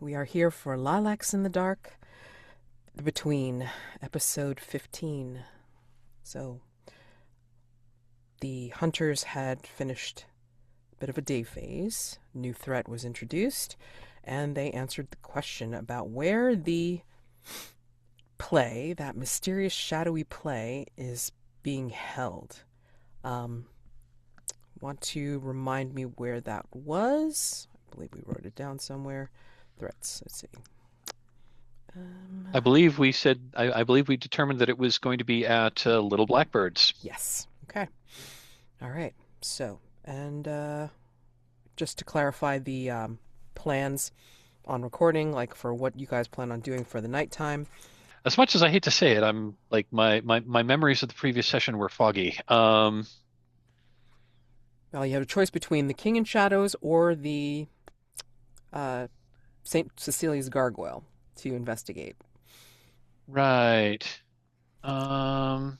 We are here for Lilacs in the Dark, The Between, episode 15. So, the hunters had finished a bit of a day phase. New threat was introduced, and they answered the question about where the play, that mysterious shadowy play, is being held. Want to remind me where that was? I believe we wrote it down somewhere. Threats. Let's see. I believe we said, I believe we determined that it was going to be at Little Blackbirds. Yes. Okay. All right. So, and just to clarify the plans on recording, like for what you guys plan on doing for the nighttime. As much as I hate to say it, I'm like my memories of the previous session were foggy. Well, you have a choice between the King in Shadows or the St. Cecilia's Gargoyle to investigate. Right. Um,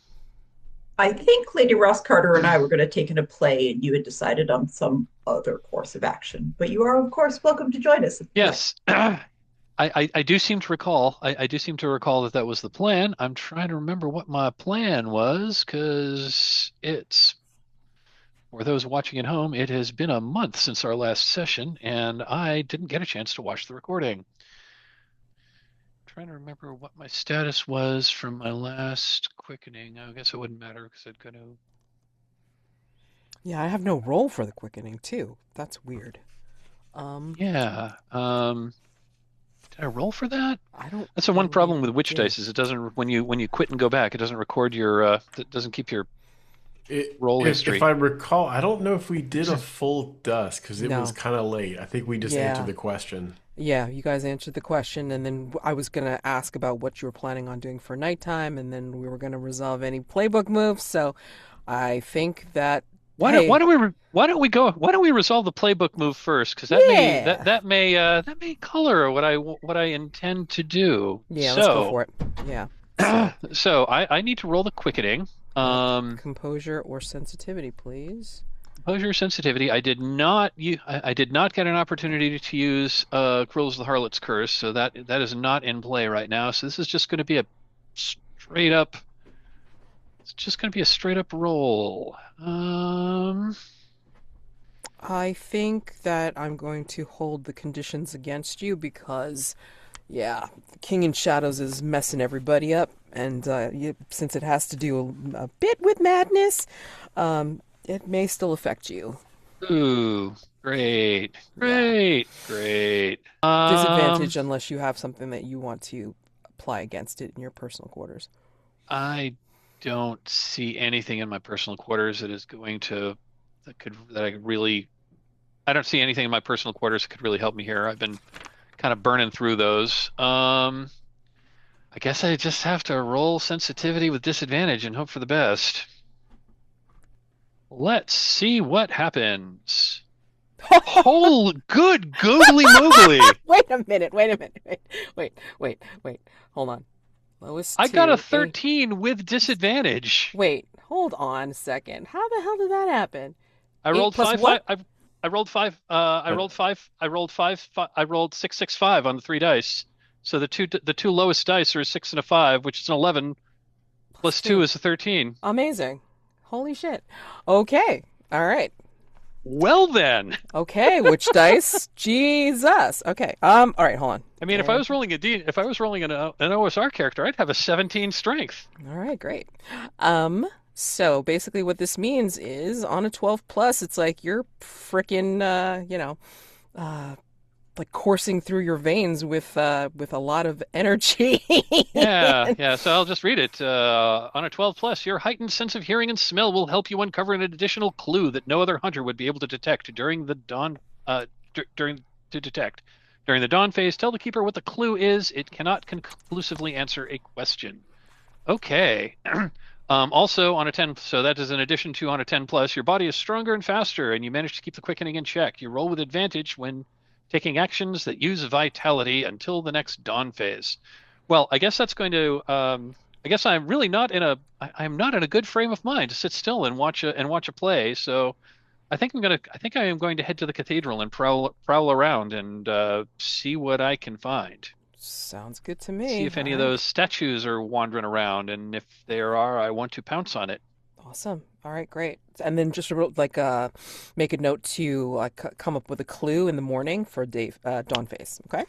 I think Lady Ross Carter and I were going to take in a play, and you had decided on some other course of action. But you are, of course, welcome to join us. yes. I do seem to recall. I do seem to recall that was the plan. I'm trying to remember what my plan was, because it's for those watching at home, it has been a month since our last session, and I didn't get a chance to watch the recording. Trying to remember what my status was from my last quickening. I guess it wouldn't matter because I'd go to. Yeah, I have no roll for the quickening too. That's weird. Yeah. Did I roll for that? I don't. That's the one think problem you with witch did. dice is it doesn't when you quit and go back, it doesn't record your it doesn't keep your roll history. If I recall, I don't know if we did a full dust because it No. was kind of late. I think we just Yeah. answered the question. Yeah, you guys answered the question, and then I was going to ask about what you were planning on doing for nighttime, and then we were going to resolve any playbook moves. So I think that Why don't we resolve the playbook move first? Because Yeah. that may color what I intend to do. Yeah, let's go for it. Yeah. So I need to roll the quickening. Composure or sensitivity, please. Composure sensitivity. I did not get an opportunity to use Quills of the Harlot's Curse, so that is not in play right now. So this is just going to be a straight up. It's just going to be a straight up roll. I think that I'm going to hold the conditions against you because, yeah, the King in Shadows is messing everybody up, and since it has to do a bit with madness, it may still affect you. Ooh, great, great, great. Disadvantage unless you have something that you want to apply against it in your personal quarters. I don't see anything in my personal quarters that is going to I don't see anything in my personal quarters that could really help me here. I've been kind of burning through those. I guess I just have to roll sensitivity with disadvantage and hope for the best. Let's see what happens. Whole good googly moogly. Wait a minute. Wait. Hold on. Lowest I got a two, 13 with disadvantage. Wait, hold on a second. How the hell did that happen? I Eight rolled plus five, what? I rolled five. I rolled five. I rolled five. I rolled 6, 6, 5 on the 3 dice. So the two lowest dice are a 6 and a 5, which is an 11. Plus 2 is a 13. Amazing. Holy shit. Okay. All right. Well then. Okay, which dice? Jesus. Okay. All right, hold on. I mean, if I was rolling if I was rolling an OSR character, I'd have a 17 strength. All right, great. So basically what this means is on a 12 plus, it's like you're freaking like coursing through your veins with a lot of energy. Yeah. So I'll just read it. On a 12 plus, your heightened sense of hearing and smell will help you uncover an additional clue that no other hunter would be able to detect during the dawn. During the dawn phase, tell the keeper what the clue is. It cannot conclusively answer a question. Okay. Also on a 10, so that is an addition to on a 10 plus, your body is stronger and faster, and you manage to keep the quickening in check. You roll with advantage when taking actions that use vitality until the next dawn phase. Well, I guess that's going to. I guess I'm really not in a. I'm not in a good frame of mind to sit still and watch a play. So I think I am going to head to the cathedral and prowl around and see what I can find. Sounds good to See me. if All any of right. those statues are wandering around, and if there are, I want to pounce on it. Awesome. All right, great. And then just like make a note to come up with a clue in the morning for Dave Dawn Face. Okay.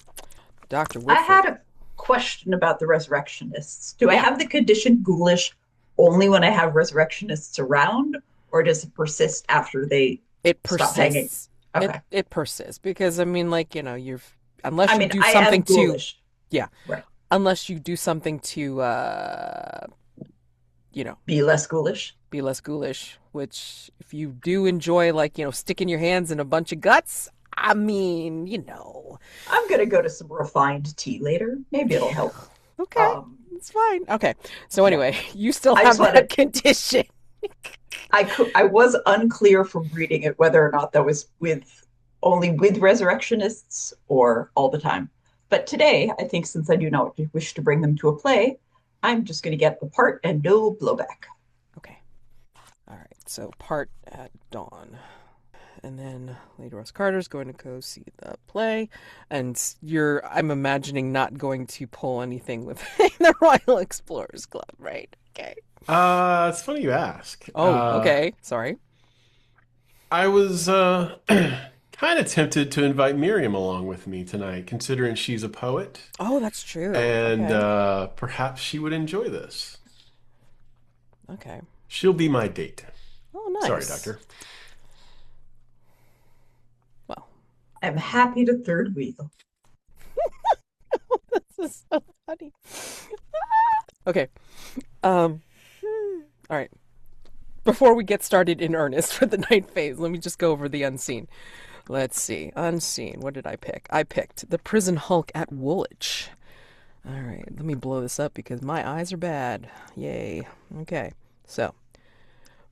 Dr. I Whitford. had a question about the resurrectionists. Do I Yeah, have the condition ghoulish only when I have resurrectionists around, or does it persist after they it stop hanging? persists. It Okay. it persists because I mean, like you've unless I you mean, do I something am to ghoulish. yeah, Right. unless you do something to you know Be less ghoulish. be less ghoulish. Which if you do enjoy like sticking your hands in a bunch of guts, I mean I'm going to go to some refined tea later. Maybe it'll help. okay, Um, it's fine. Okay, so yeah. anyway, you still I just have that wanted, condition. I was unclear from reading it whether or not that was with only with resurrectionists or all the time. But today, I think since I do not wish to bring them to a play, I'm just going to get the part and no blowback. Okay. All right. So part at dawn. And then Lady Ross Carter's going to go see the play. And I'm imagining, not going to pull anything with the Royal Explorers Club, right? Okay. It's funny you ask. Oh, okay. Sorry. I was kind of tempted to invite Miriam along with me tonight, considering she's a poet, Oh, that's true. and Okay. perhaps she would enjoy this. Okay. She'll be my date. Oh, Sorry, nice. Doctor. Well, I'm happy to third wheel. this is so funny. Okay. Um, all right. Before we get started in earnest for the night phase, let me just go over the unseen. Let's see. Unseen. What did I pick? I picked the prison Hulk at Woolwich. All right. Let me blow this up because my eyes are bad. Yay. Okay. So,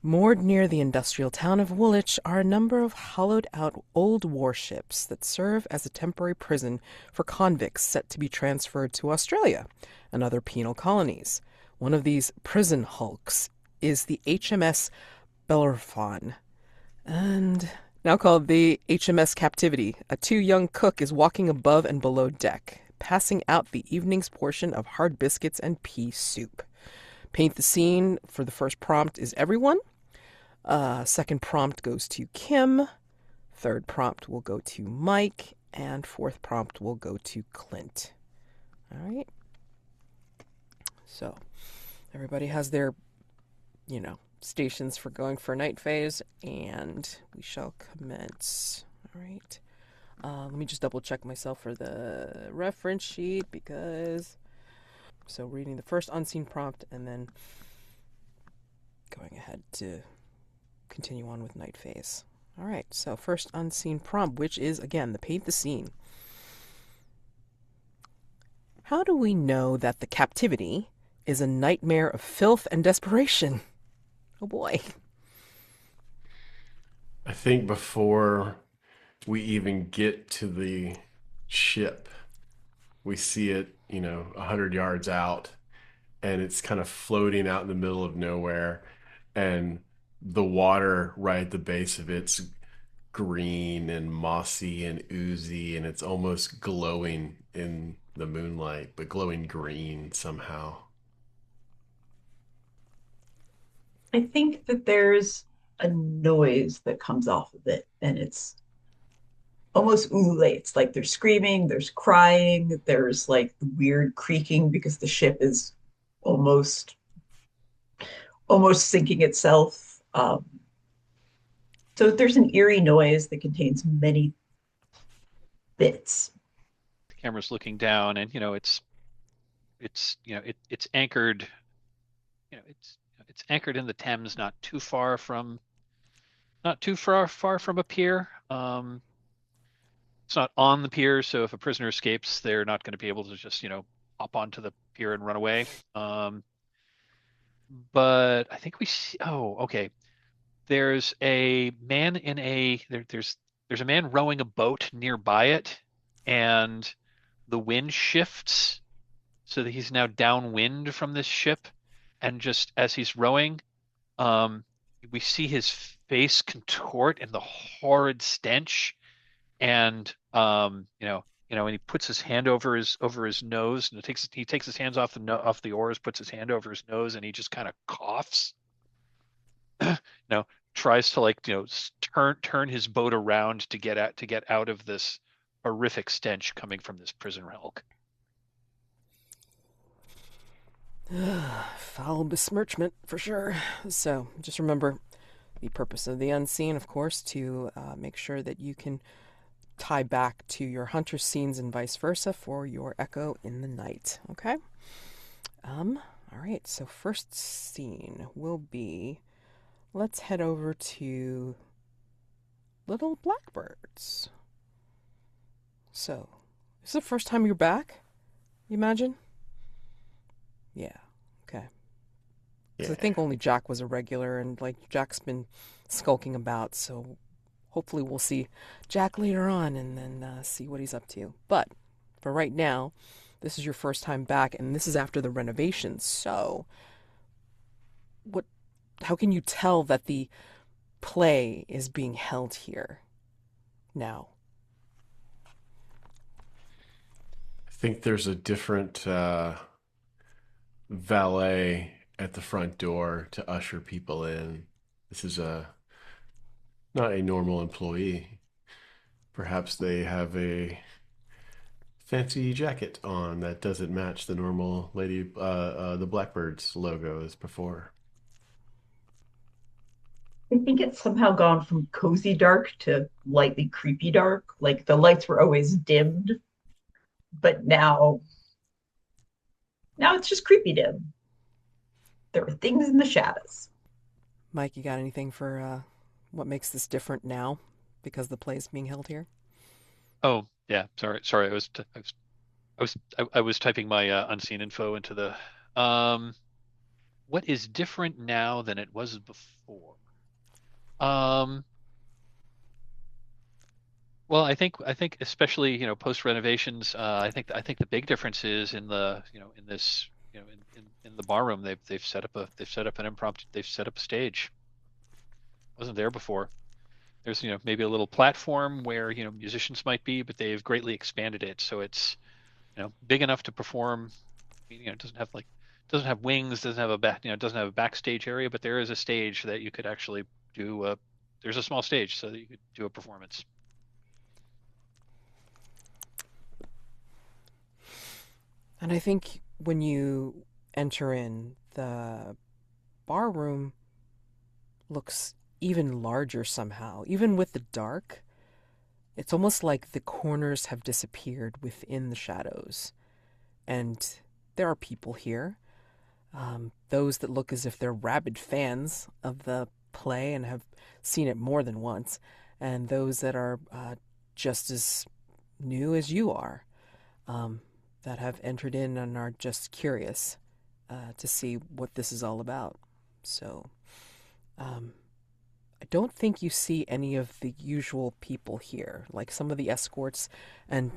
moored near the industrial town of Woolwich are a number of hollowed out old warships that serve as a temporary prison for convicts set to be transferred to Australia and other penal colonies. One of these prison hulks is the HMS Bellerophon, and now called the HMS Captivity. A young cook is walking above and below deck, passing out the evening's portion of hard biscuits and pea soup. Paint the scene for the first prompt is everyone. Second prompt goes to Kim. Third prompt will go to Mike. And fourth prompt will go to Clint. All right. So everybody has their, stations for going for night phase, and we shall commence. All right. Let me just double check myself for the reference sheet because. So reading the first unseen prompt and then going ahead to continue on with night phase. All right, so first unseen prompt, which is, again, the paint the scene. How do we know that the captivity is a nightmare of filth and desperation? Oh boy. I think before we even get to the ship, we see it, 100 yards out, and it's kind of floating out in the middle of nowhere, and the water right at the base of it's green and mossy and oozy, and it's almost glowing in the moonlight, but glowing green somehow. I think that there's a noise that comes off of it, and it's almost ululates. Like there's screaming, there's crying, there's like the weird creaking because the ship is almost almost sinking itself. So there's an eerie noise that contains many bits. The camera's looking down, and it's anchored. It's anchored in the Thames, not too far from a pier. It's not on the pier, so if a prisoner escapes, they're not going to be able to just hop onto the pier and run away. But I think we see. Oh, okay. There's a man there's a man rowing a boat nearby it, and the wind shifts so that he's now downwind from this ship, and just as he's rowing, um, we see his face contort in the horrid stench, and and he puts his hand over his nose, and he takes his hands off off the oars, puts his hand over his nose, and he just kind of coughs. you know, Tries to turn his boat around to get out of this horrific stench coming from this prison hulk. Foul besmirchment, for sure. So just remember the purpose of the unseen, of course, to make sure that you can tie back to your hunter scenes and vice versa for your echo in the night. Okay? All right, so first scene will be, let's head over to Little Blackbirds. So, is this the first time you're back, you imagine? Yeah, okay. So I think only Jack was a regular, and Jack's been skulking about, so hopefully we'll see Jack later on and then see what he's up to. But for right now, this is your first time back, and this is after the renovations. So, how can you tell that the play is being held here now? I think there's a different valet at the front door to usher people in. This is not a normal employee. Perhaps they have a fancy jacket on that doesn't match the normal the Blackbirds logo as before. I think it's somehow gone from cozy dark to lightly creepy dark. Like the lights were always dimmed, but now it's just creepy dim. There are things in the shadows. Mike, you got anything for what makes this different now because the play is being held here? Oh yeah, sorry. I was typing my unseen info into the. What is different now than it was before? Well, I think especially post renovations, I think the big difference is in the in this in the bar room they've set up a stage. Wasn't there before. There's maybe a little platform where musicians might be, but they've greatly expanded it so it's big enough to perform. It doesn't have wings, doesn't have a doesn't have a backstage area, but there is a stage that you could actually do. There's a small stage so that you could do a performance. And I think when you enter in, the bar room looks even larger somehow. Even with the dark, it's almost like the corners have disappeared within the shadows. And there are people here. Those that look as if they're rabid fans of the play and have seen it more than once. And those that are just as new as you are. That have entered in and are just curious to see what this is all about. So, I don't think you see any of the usual people here, like some of the escorts and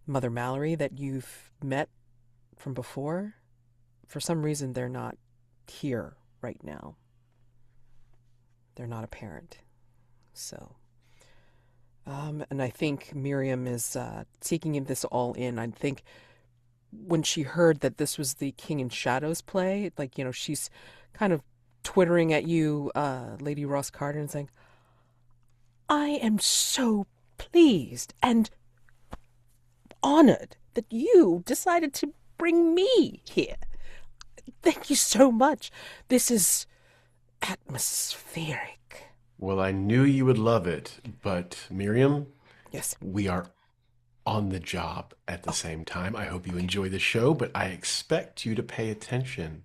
Mother Mallory that you've met from before. For some reason, they're not here right now. They're not apparent. So... and I think Miriam is taking this all in. I think when she heard that this was the King in Shadows play, she's kind of twittering at you, Lady Ross Carter, and saying, I am so pleased and honored that you decided to bring me here. Thank you so much. This is atmospheric. Well, I knew you would love it, but Miriam, Yes. we are on the job at the same time. I hope you enjoy the show, but I expect you to pay attention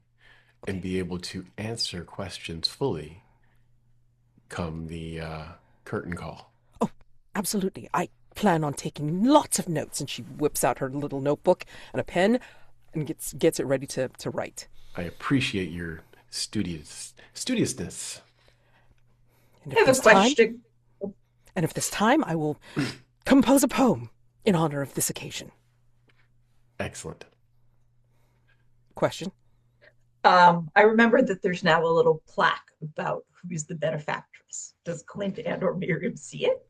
and be able to answer questions fully come the curtain call. Oh, absolutely. I plan on taking lots of notes. And she whips out her little notebook and a pen and gets it ready to write. I appreciate your studiousness. And I have a question. And if this time, I will compose a poem in honor of this occasion. Excellent. Question? I remember that there's now a little plaque about who is the benefactress. Does Clint and or Miriam see it?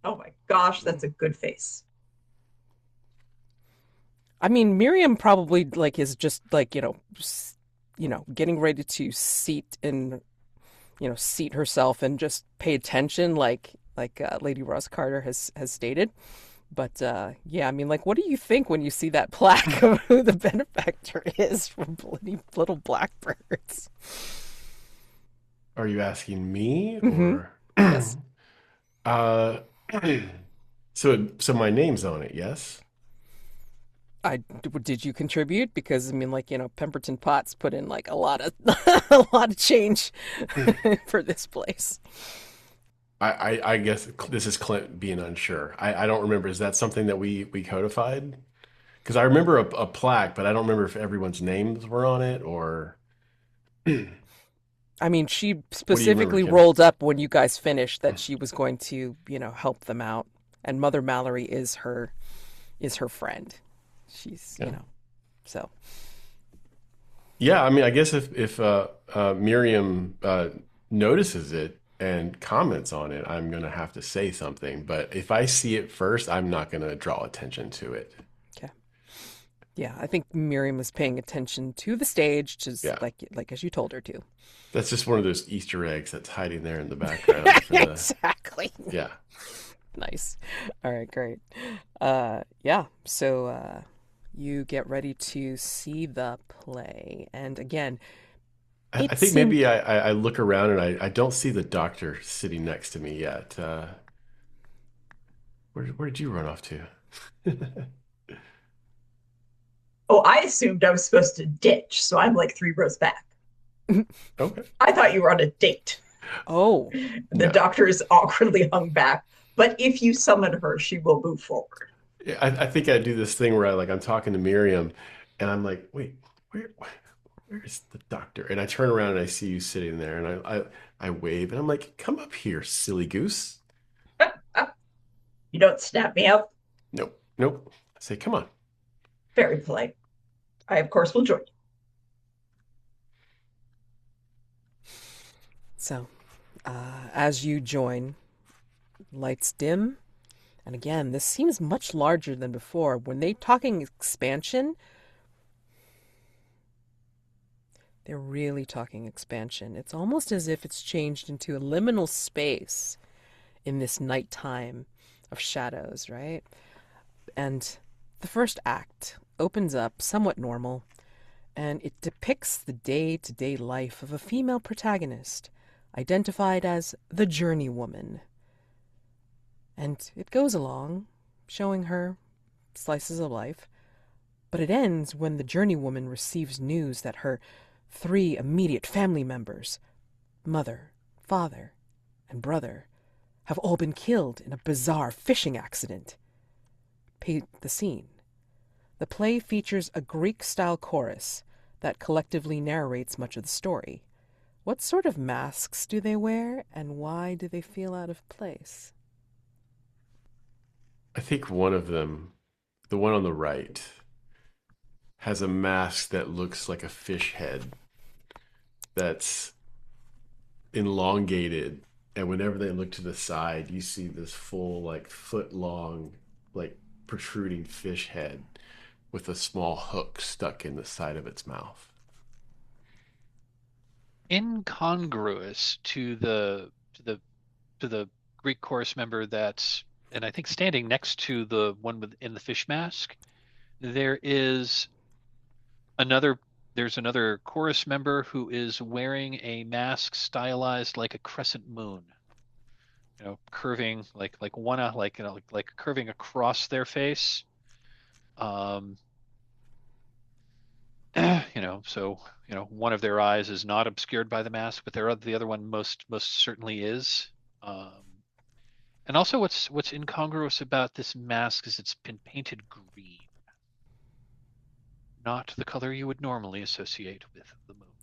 Oh my gosh, that's a good face. I mean, Miriam probably like is just like, getting ready to seat herself and just pay attention like Lady Ross Carter has stated. But yeah, I mean, like, what do you think when you see that plaque of who the benefactor is from Bloody Little Blackbirds? Are you asking me Mm-hmm. or Yes. uh so my name's on it, yes? I did you contribute? Because I mean, like, Pemberton Potts put in like a lot of a lot of change for this place. I guess this is Clint being unsure. I don't remember. Is that something that we codified? Because I remember a plaque, but I don't remember if everyone's names were on it or I mean, she what do you remember, specifically Kim? rolled up when you guys finished that she was going to, help them out. And Mother Mallory is her friend. She's, Yeah. so Yeah, I mean, I guess if Miriam notices it and comments on it, I'm gonna have to say something. But if I see it first, I'm not gonna draw attention to it. okay. Yeah, I think Miriam was paying attention to the stage, just Yeah, like as you told her to. that's just one of those Easter eggs that's hiding there in the background for the Exactly. yeah. Nice. All right, great. Yeah, so you get ready to see the play. And again, I it think seemed maybe I look around and I don't see the doctor sitting next to me yet. Where did you run off to? Oh, I assumed I was supposed to ditch, so I'm like 3 rows back. Okay. I thought you were on a date. oh, The No. doctor is awkwardly hung back, but if you summon her, she will move forward. Yeah, I think I do this thing where I'm talking to Miriam and I'm like, wait, where where's the doctor? And I turn around and I see you sitting there and I wave and I'm like, come up here, silly goose. You don't snap me up. Nope, nope. I say, come on. Very polite. I, of course, will join you. so as you join, lights dim. And again, this seems much larger than before. When they talking expansion, they're really talking expansion. It's almost as if it's changed into a liminal space in this nighttime of shadows, right? And the first act opens up somewhat normal, and it depicts the day to day life of a female protagonist, identified as the journeywoman. And it goes along, showing her slices of life, but it ends when the journeywoman receives news that her 3 immediate family members, mother, father, and brother, have all been killed in a bizarre fishing accident. Paint the scene. The play features a Greek-style chorus that collectively narrates much of the story. What sort of masks do they wear, and why do they feel out of place? I think one of them, the one on the right, has a mask that looks like a fish head that's elongated. And whenever they look to the side, you see this full, like, foot long, like, protruding fish head with a small hook stuck in the side of its mouth. Incongruous to the Greek chorus member that's, and I think standing next to the one with in the fish mask, there is another there's another chorus member who is wearing a mask stylized like a crescent moon, curving like curving across their face. Um, so one of their eyes is not obscured by the mask, but the other one most certainly is. Um, and also, what's incongruous about this mask is it's been painted green, not the color you would normally associate with the moon.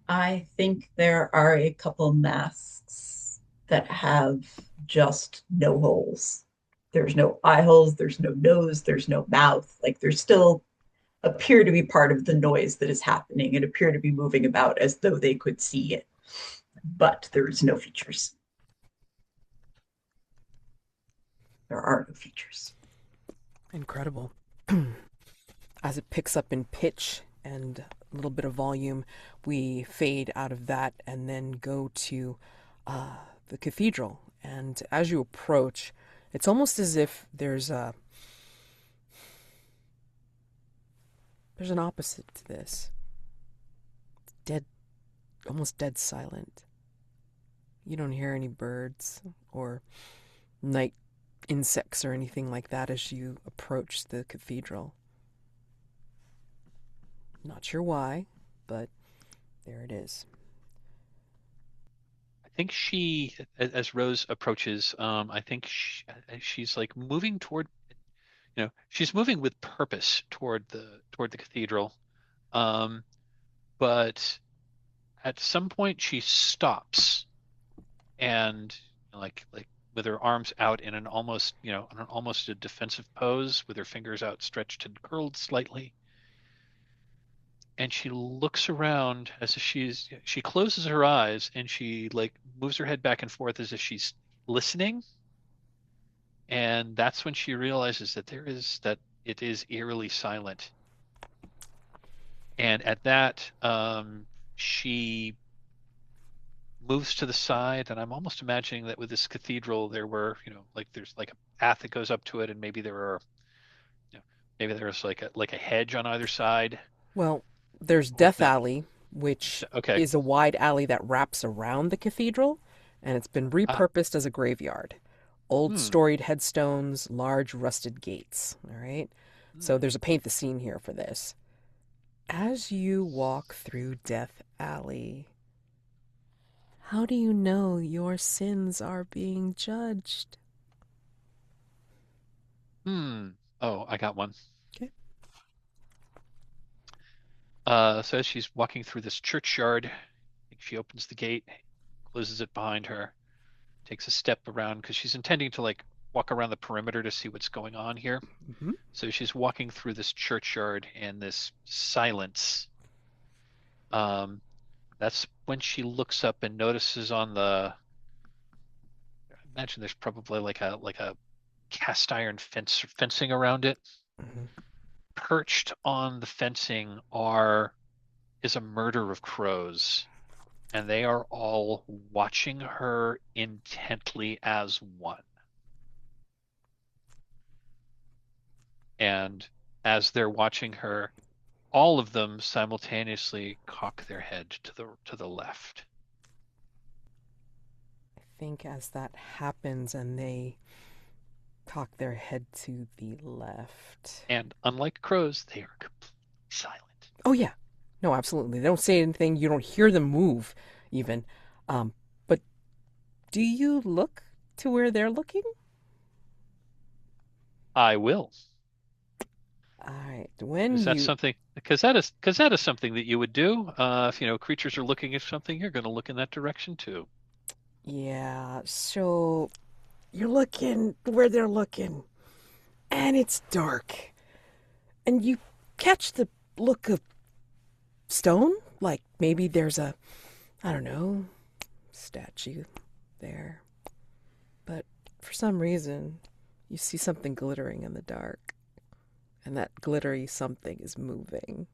I think there are a couple masks that have just no holes. There's no eye holes, there's no nose, there's no mouth. Like there's still appear to be part of the noise that is happening and appear to be moving about as though they could see it. But there's no features. There are no features. Incredible. As it picks up in pitch and a little bit of volume, we fade out of that and then go to the cathedral. And as you approach, it's almost as if there's an opposite to this. It's dead, almost dead silent. You don't hear any birds or night insects or anything like that as you approach the cathedral. Not sure why, but there it is. I think as Rose approaches, I think she's like moving toward, she's moving with purpose toward the cathedral. But at some point she stops and like with her arms out in an almost a defensive pose with her fingers outstretched and curled slightly. And she looks around as if she closes her eyes and she like moves her head back and forth as if she's listening. And that's when she realizes that it is eerily silent. And at that, she moves to the side, and I'm almost imagining that with this cathedral, there's like a path that goes up to it, and maybe there's like a hedge on either side. Well, there's Death Alley, which Okay. is a wide alley that wraps around the cathedral, and it's been repurposed as a graveyard. Old storied headstones, large rusted gates. All right. So there's a paint the scene here for this. As you walk through Death Alley, how do you know your sins are being judged? Oh, I got one. Okay. So as she's walking through this churchyard, I think she opens the gate, closes it behind her, takes a step around because she's intending to like walk around the perimeter to see what's going on here. Mm-hmm. So she's walking through this churchyard and this silence. That's when she looks up and notices I imagine there's probably like a cast iron fencing around it. Mm-hmm. Perched on the fencing is a murder of crows, and they are all watching her intently as one. And as they're watching her, all of them simultaneously cock their head to the left. I think as that happens and they cock their head to the left. And unlike crows, they are completely silent. Oh, yeah. No, absolutely. They don't say anything. You don't hear them move, even. But do you look to where they're looking? I will. All right. Because that is something that you would do. If creatures are looking at something, you're going to look in that direction too. Yeah. So you're looking where they're looking, and it's dark, and you catch the look of stone. Like maybe there's a, I don't know, statue there, but for some reason you see something glittering in the dark. And that glittery something is moving.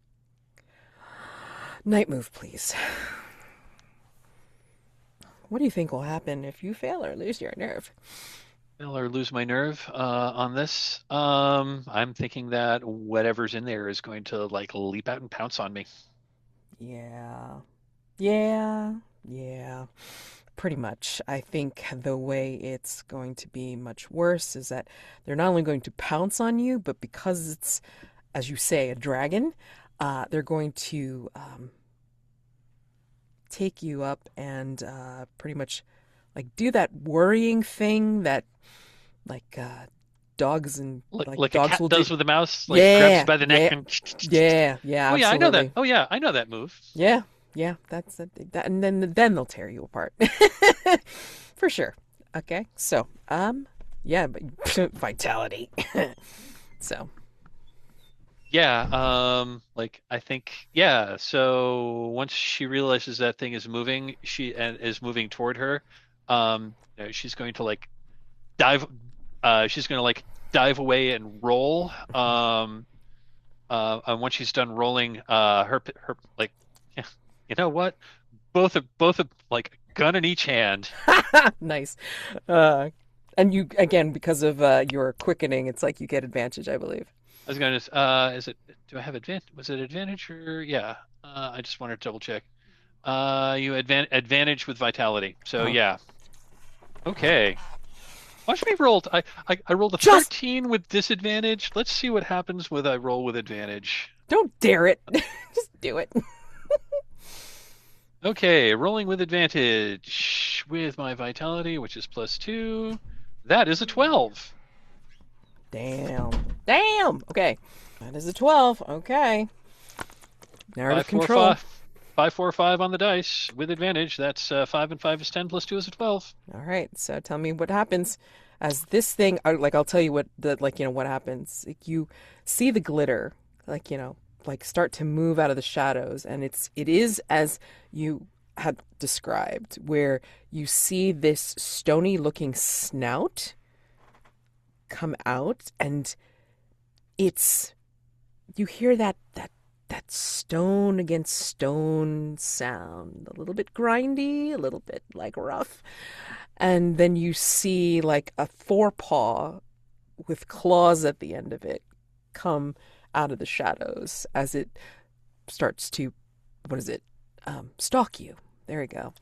Night move, please. What do you think will happen if you fail or lose your nerve? Fail or lose my nerve on this? I'm thinking that whatever's in there is going to like leap out and pounce on me. Yeah. Pretty much. I think the way it's going to be much worse is that they're not only going to pounce on you, but because it's, as you say, a dragon, they're going to take you up and pretty much like do that worrying thing that like dogs and like dogs a cat will does do. with a mouse, like grabs you by the neck and Yeah, oh yeah, I know that. absolutely. Oh yeah, I know that move. Yeah, that's that, and then they'll tear you apart. For sure. Okay. So, Yeah, but vitality. So, Yeah, like I think yeah, so once she realizes that thing is moving, she and is moving toward her, she's going to like dive she's going to like dive away and roll. And once she's done rolling, her like you know what? Both of like gun in each hand. nice. Uh, and you, again, because of your quickening, it's like you get advantage, I believe. I was going to is it do I have advantage? Was it advantage or yeah? I just wanted to double check. You advantage with vitality. So Oh. yeah. Okay. Watch me roll. I rolled a Just 13 with disadvantage. Let's see what happens with I roll with advantage. don't dare it. Just do it. Okay, rolling with advantage with my vitality, which is +2. That is a 12. Damn. Damn. Okay. That is a 12. Okay. Narrative Five, four, control. five. 5, 4, 5 on the dice with advantage. That's 5 and 5 is 10 +2 is a 12. All right. So tell me what happens as this thing, like, I'll tell you what what happens. Like, you see the glitter, like start to move out of the shadows. And it is as you had described, where you see this stony looking snout come out, and you hear that stone against stone sound, a little bit grindy, a little bit like rough. And then you see like a forepaw with claws at the end of it come out of the shadows as it starts to, what is it, stalk you. There you go.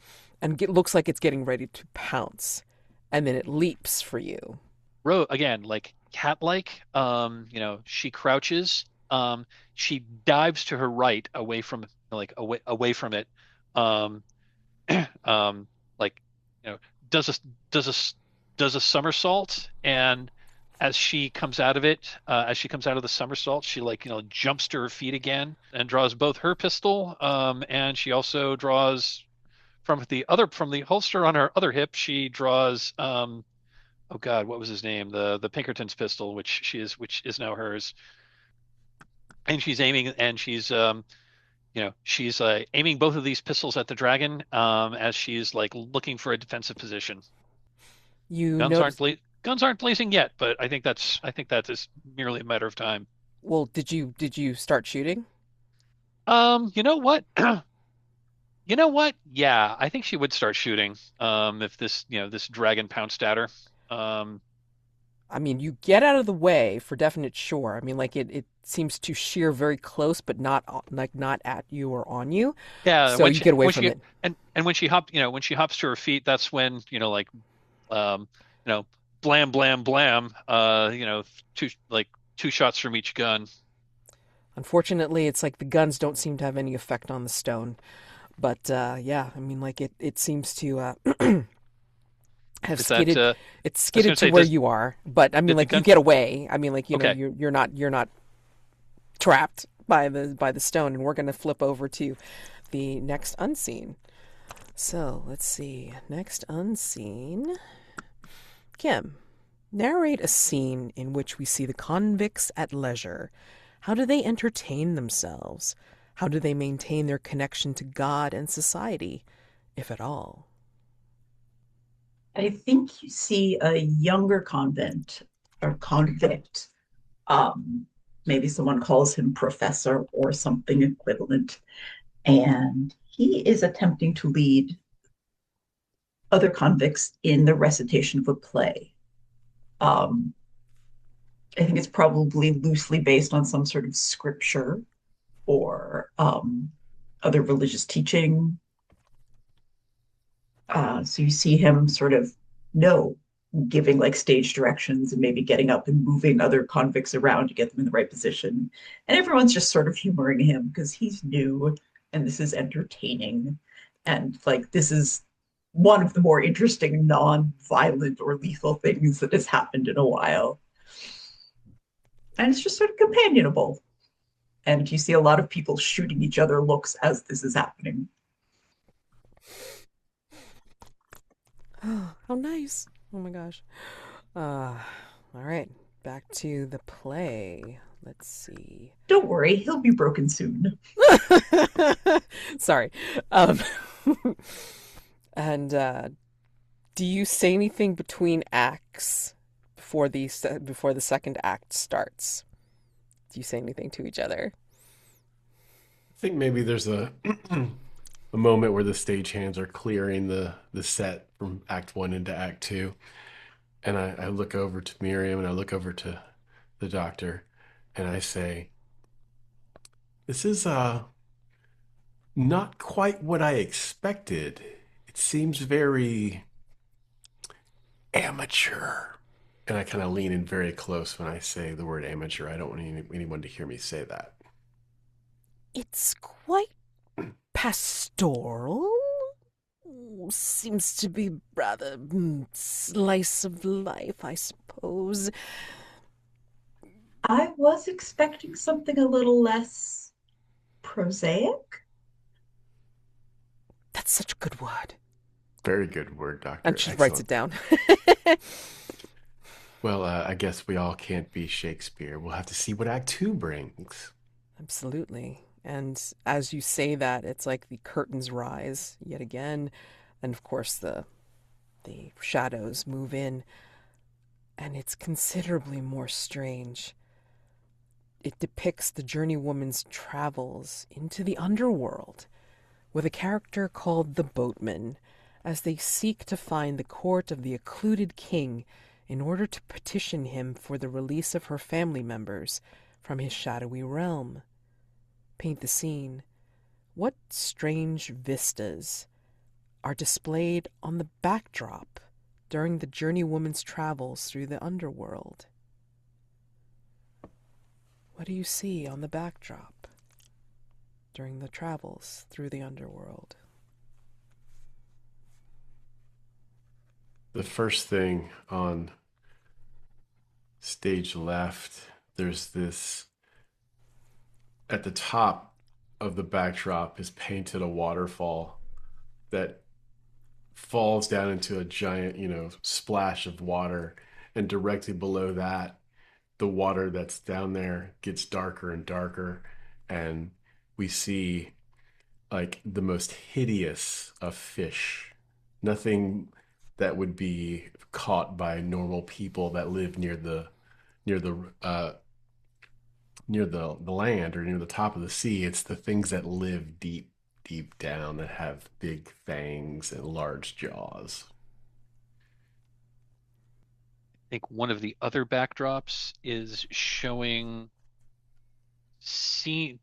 And it looks like it's getting ready to pounce. And then it leaps for you. Again, like cat-like. She crouches. She dives to her right, away from away from it. Um, like does a does a does a somersault, and as she comes out of the somersault, she jumps to her feet again and draws both her pistol. And she also draws from the holster on her other hip. She draws oh God, what was his name? The Pinkerton's pistol, which is now hers. And she's aiming, and she's aiming both of these pistols at the dragon, as she's like looking for a defensive position. You Guns aren't notice, bla guns aren't blazing yet, but I think that is merely a matter of time. well, did you start shooting? You know what? You know what? Yeah, I think she would start shooting. If this dragon pounced at her. Um, I mean, you get out of the way for definite sure. I mean, like it seems to shear very close, but not at you or on you. yeah, So you get away from it. and when she hops to her feet, that's when um, you know, blam blam blam. Two shots from each gun. Unfortunately, it's like the guns don't seem to have any effect on the stone. But yeah, I mean, like it seems to have Is that skidded. It's I was skidded gonna to say, where does you are. But I mean, did the like you gun? get away. I mean, like Okay. you're not trapped by the stone. And we're gonna flip over to the next unseen. So let's see. Next unseen. Kim, narrate a scene in which we see the convicts at leisure. How do they entertain themselves? How do they maintain their connection to God and society, if at all? I think you see a younger convent or convict. Maybe someone calls him professor or something equivalent. And he is attempting to lead other convicts in the recitation of a play. Um, I think it's probably loosely based on some sort of scripture or other religious teaching. So you see him sort of no giving like stage directions and maybe getting up and moving other convicts around to get them in the right position. And everyone's just sort of humoring him because he's new and this is entertaining. And like this is one of the more interesting non-violent or lethal things that has happened in a while. And it's just sort of companionable. And you see a lot of people shooting each other looks as this is happening. How nice. Oh my gosh. Uh, all right, back to the play. Let's see. Don't worry, he'll be broken soon. Sorry. Um, and do you say anything between acts before the second act starts? Do you say anything to each other? I think maybe there's a a moment where the stagehands are clearing the set from Act One into Act Two, and I look over to Miriam and I look over to the doctor, and I say, "This is not quite what I expected. It seems very amateur." And I kind of lean in very close when I say the word amateur. I don't want anyone to hear me say that. It's quite pastoral. Seems to be rather slice of life, I suppose. I was expecting something a little less prosaic. That's such a good word. Very good word, Doctor. And she writes it Excellent. down. Well, I guess we all can't be Shakespeare. We'll have to see what Act Two brings. Absolutely. And as you say that, it's like the curtains rise yet again, and of course the shadows move in, and it's considerably more strange. It depicts the journeywoman's travels into the underworld with a character called the Boatman, as they seek to find the court of the occluded king in order to petition him for the release of her family members from his shadowy realm. Paint the scene. What strange vistas are displayed on the backdrop during the journeywoman's travels through the underworld? What do you see on the backdrop during the travels through the underworld? The first thing on stage left, there's this, at the top of the backdrop is painted a waterfall that falls down into a giant, splash of water. And directly below that, the water that's down there gets darker and darker. And we see like the most hideous of fish. Nothing that would be caught by normal people that live near the the land or near the top of the sea. It's the things that live deep down that have big fangs and large jaws. I think one of the other backdrops is showing scene,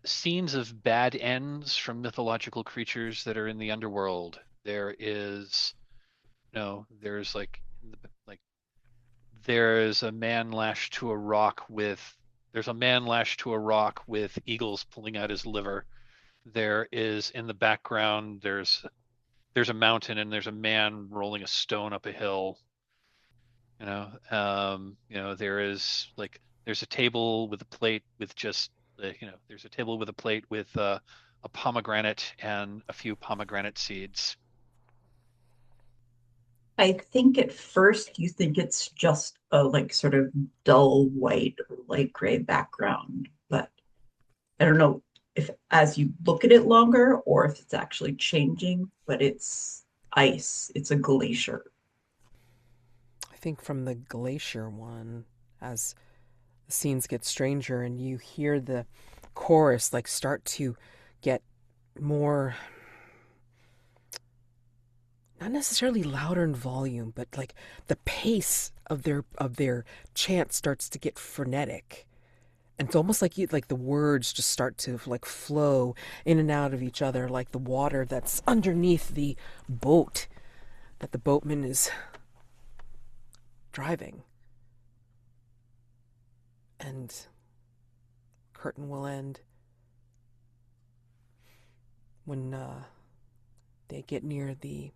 scenes of bad ends from mythological creatures that are in the underworld. There is, there's like there's a man lashed to a rock with there's a man lashed to a rock with eagles pulling out his liver. There is in the background there's a mountain and there's a man rolling a stone up a hill. There is like there's a table with a plate with just there's a table with a plate with a pomegranate and a few pomegranate seeds. I think at first you think it's just a like sort of dull white or light gray background, but I don't know if as you look at it longer or if it's actually changing, but it's ice. It's a glacier. I think from the glacier one, as the scenes get stranger and you hear the chorus like start to get more, not necessarily louder in volume, but like the pace of their chant starts to get frenetic. And it's almost like the words just start to like flow in and out of each other, like the water that's underneath the boat that the boatman is driving. And curtain will end when they get near the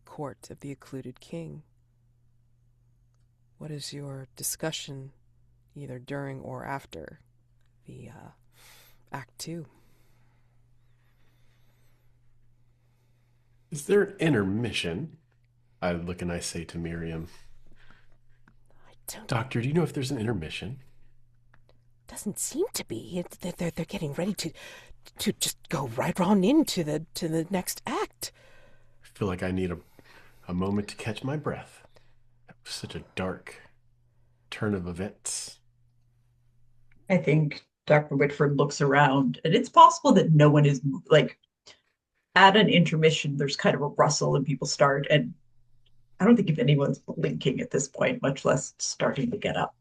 court of the occluded king. What is your discussion, either during or after the Act Two? Is there an intermission? I look and I say to Miriam, Doctor, do you know if there's an intermission? Doesn't seem to be. They're getting ready to just go right on into the next act. I feel like I need a moment to catch my breath. That was such a dark turn of events. I think Dr. Whitford looks around, and it's possible that no one is like at an intermission. There's kind of a rustle, and people start. And I don't think if anyone's blinking at this point, much less starting to get up.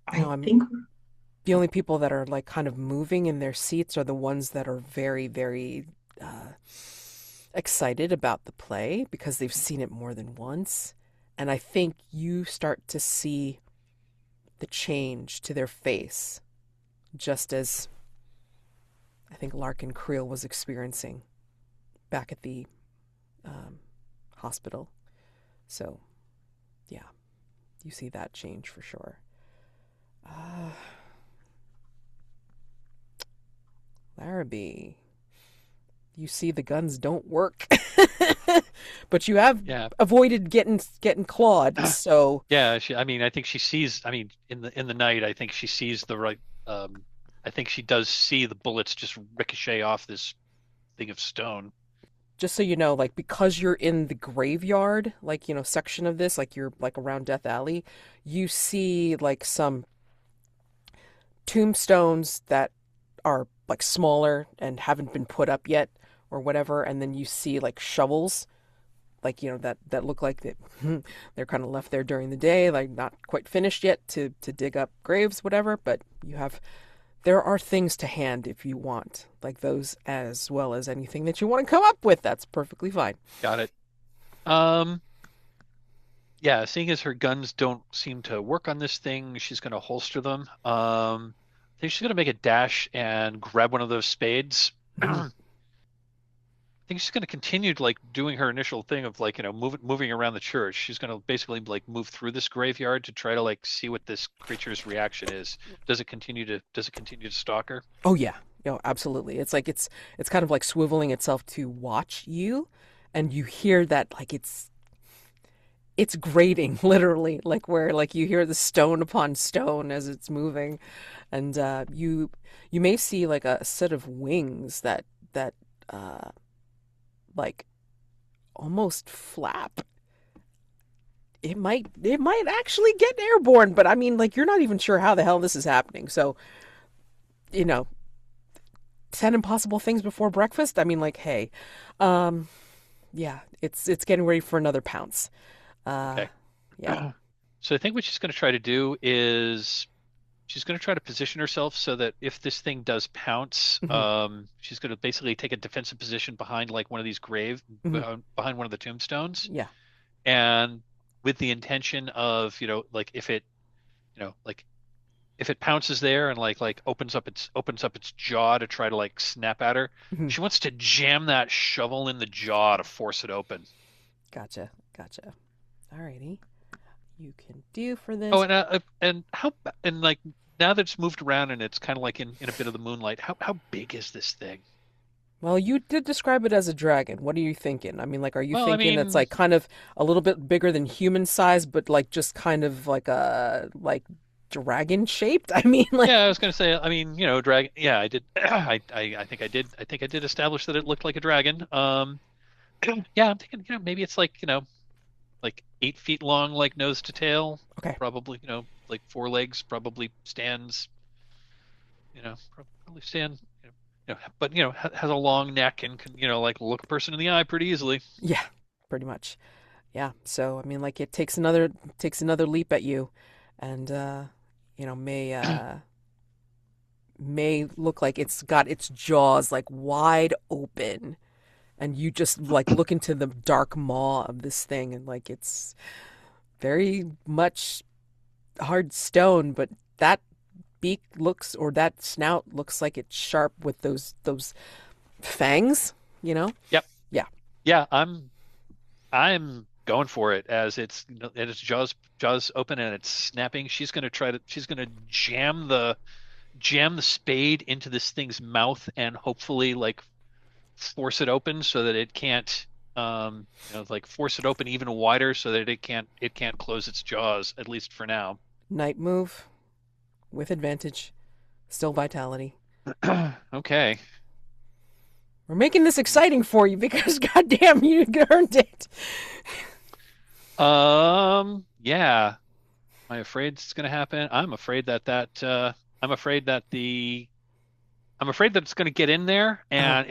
I No, I'm think the only people that are like kind of moving in their seats are the ones that are very, very excited about the play because they've seen it more than once. And I think you start to see the change to their face, just as I think Larkin Creel was experiencing back at the hospital. So, yeah, you see that change for sure. Larrabee, you see the guns don't work, but you have avoided getting clawed. So yeah, I mean, I think she sees. I mean, in the night, I think she sees the right. I think she does see the bullets just ricochet off this thing of stone. just so you know, like because you're in the graveyard, like section of this, like you're like around Death Alley, you see like some tombstones that are like smaller and haven't been put up yet or whatever, and then you see like shovels like that look like they're kind of left there during the day, like not quite finished yet to dig up graves, whatever. But there are things to hand if you want, like those, as well as anything that you want to come up with. That's perfectly fine. Got it. Yeah, seeing as her guns don't seem to work on this thing, she's going to holster them. I think she's going to make a dash and grab one of those spades. I think she's going to continue to like doing her initial thing of like moving around the church. She's going to basically like move through this graveyard to try to like see what this creature's reaction is. Does it continue to stalk her? Oh yeah, absolutely. It's like it's kind of like swiveling itself to watch you, and you hear that like it's grating literally, like where like you hear the stone upon stone as it's moving, and you may see like a set of wings that like almost flap. It might actually get airborne, but I mean, like, you're not even sure how the hell this is happening. So, 10 impossible things before breakfast. I mean, like, hey, yeah, it's getting ready for another pounce. Okay. Yeah. So I think what she's going to try to do is she's going to try to position herself so that if this thing does pounce, she's going to basically take a defensive position behind like one of these behind one of the tombstones. Yeah. And with the intention of, like if it pounces there and like opens up its jaw to try to like snap at her, she wants to jam that shovel in the jaw to force it open. Gotcha. Alrighty. You can do for this. Oh, and like now that it's moved around and it's kind of like in a bit of the moonlight, how big is this thing? Well, you did describe it as a dragon. What are you thinking? I mean, like, are you thinking it's like kind of a little bit bigger than human size, but like just kind of like dragon shaped? I mean, like. Yeah, I was gonna say. I mean, dragon. Yeah, I did. I think I did. I think I did establish that it looked like a dragon. Yeah, I'm thinking. Maybe it's like like 8 feet long, like nose to tail. Okay. Probably, like 4 legs. Probably stands. Probably stand. But has a long neck and can like look a person in the eye pretty easily. Yeah, pretty much. Yeah. So I mean, like it takes another leap at you, and may look like it's got its jaws like wide open, and you just like look into the dark maw of this thing, and like it's very much hard stone, but that beak looks, or that snout looks like it's sharp with those fangs, Yep. Yeah. Yeah, I'm going for it as it's and its jaws open and it's snapping. She's gonna jam the spade into this thing's mouth and hopefully like force it open so that it can't like force it open even wider so that it can't close its jaws, at least for now. Night move with advantage. Still vitality. Okay. We're making this exciting for you because goddamn you earned it. Yeah. Am I afraid it's going to happen? I'm afraid that it's going to get in there, Uh-huh.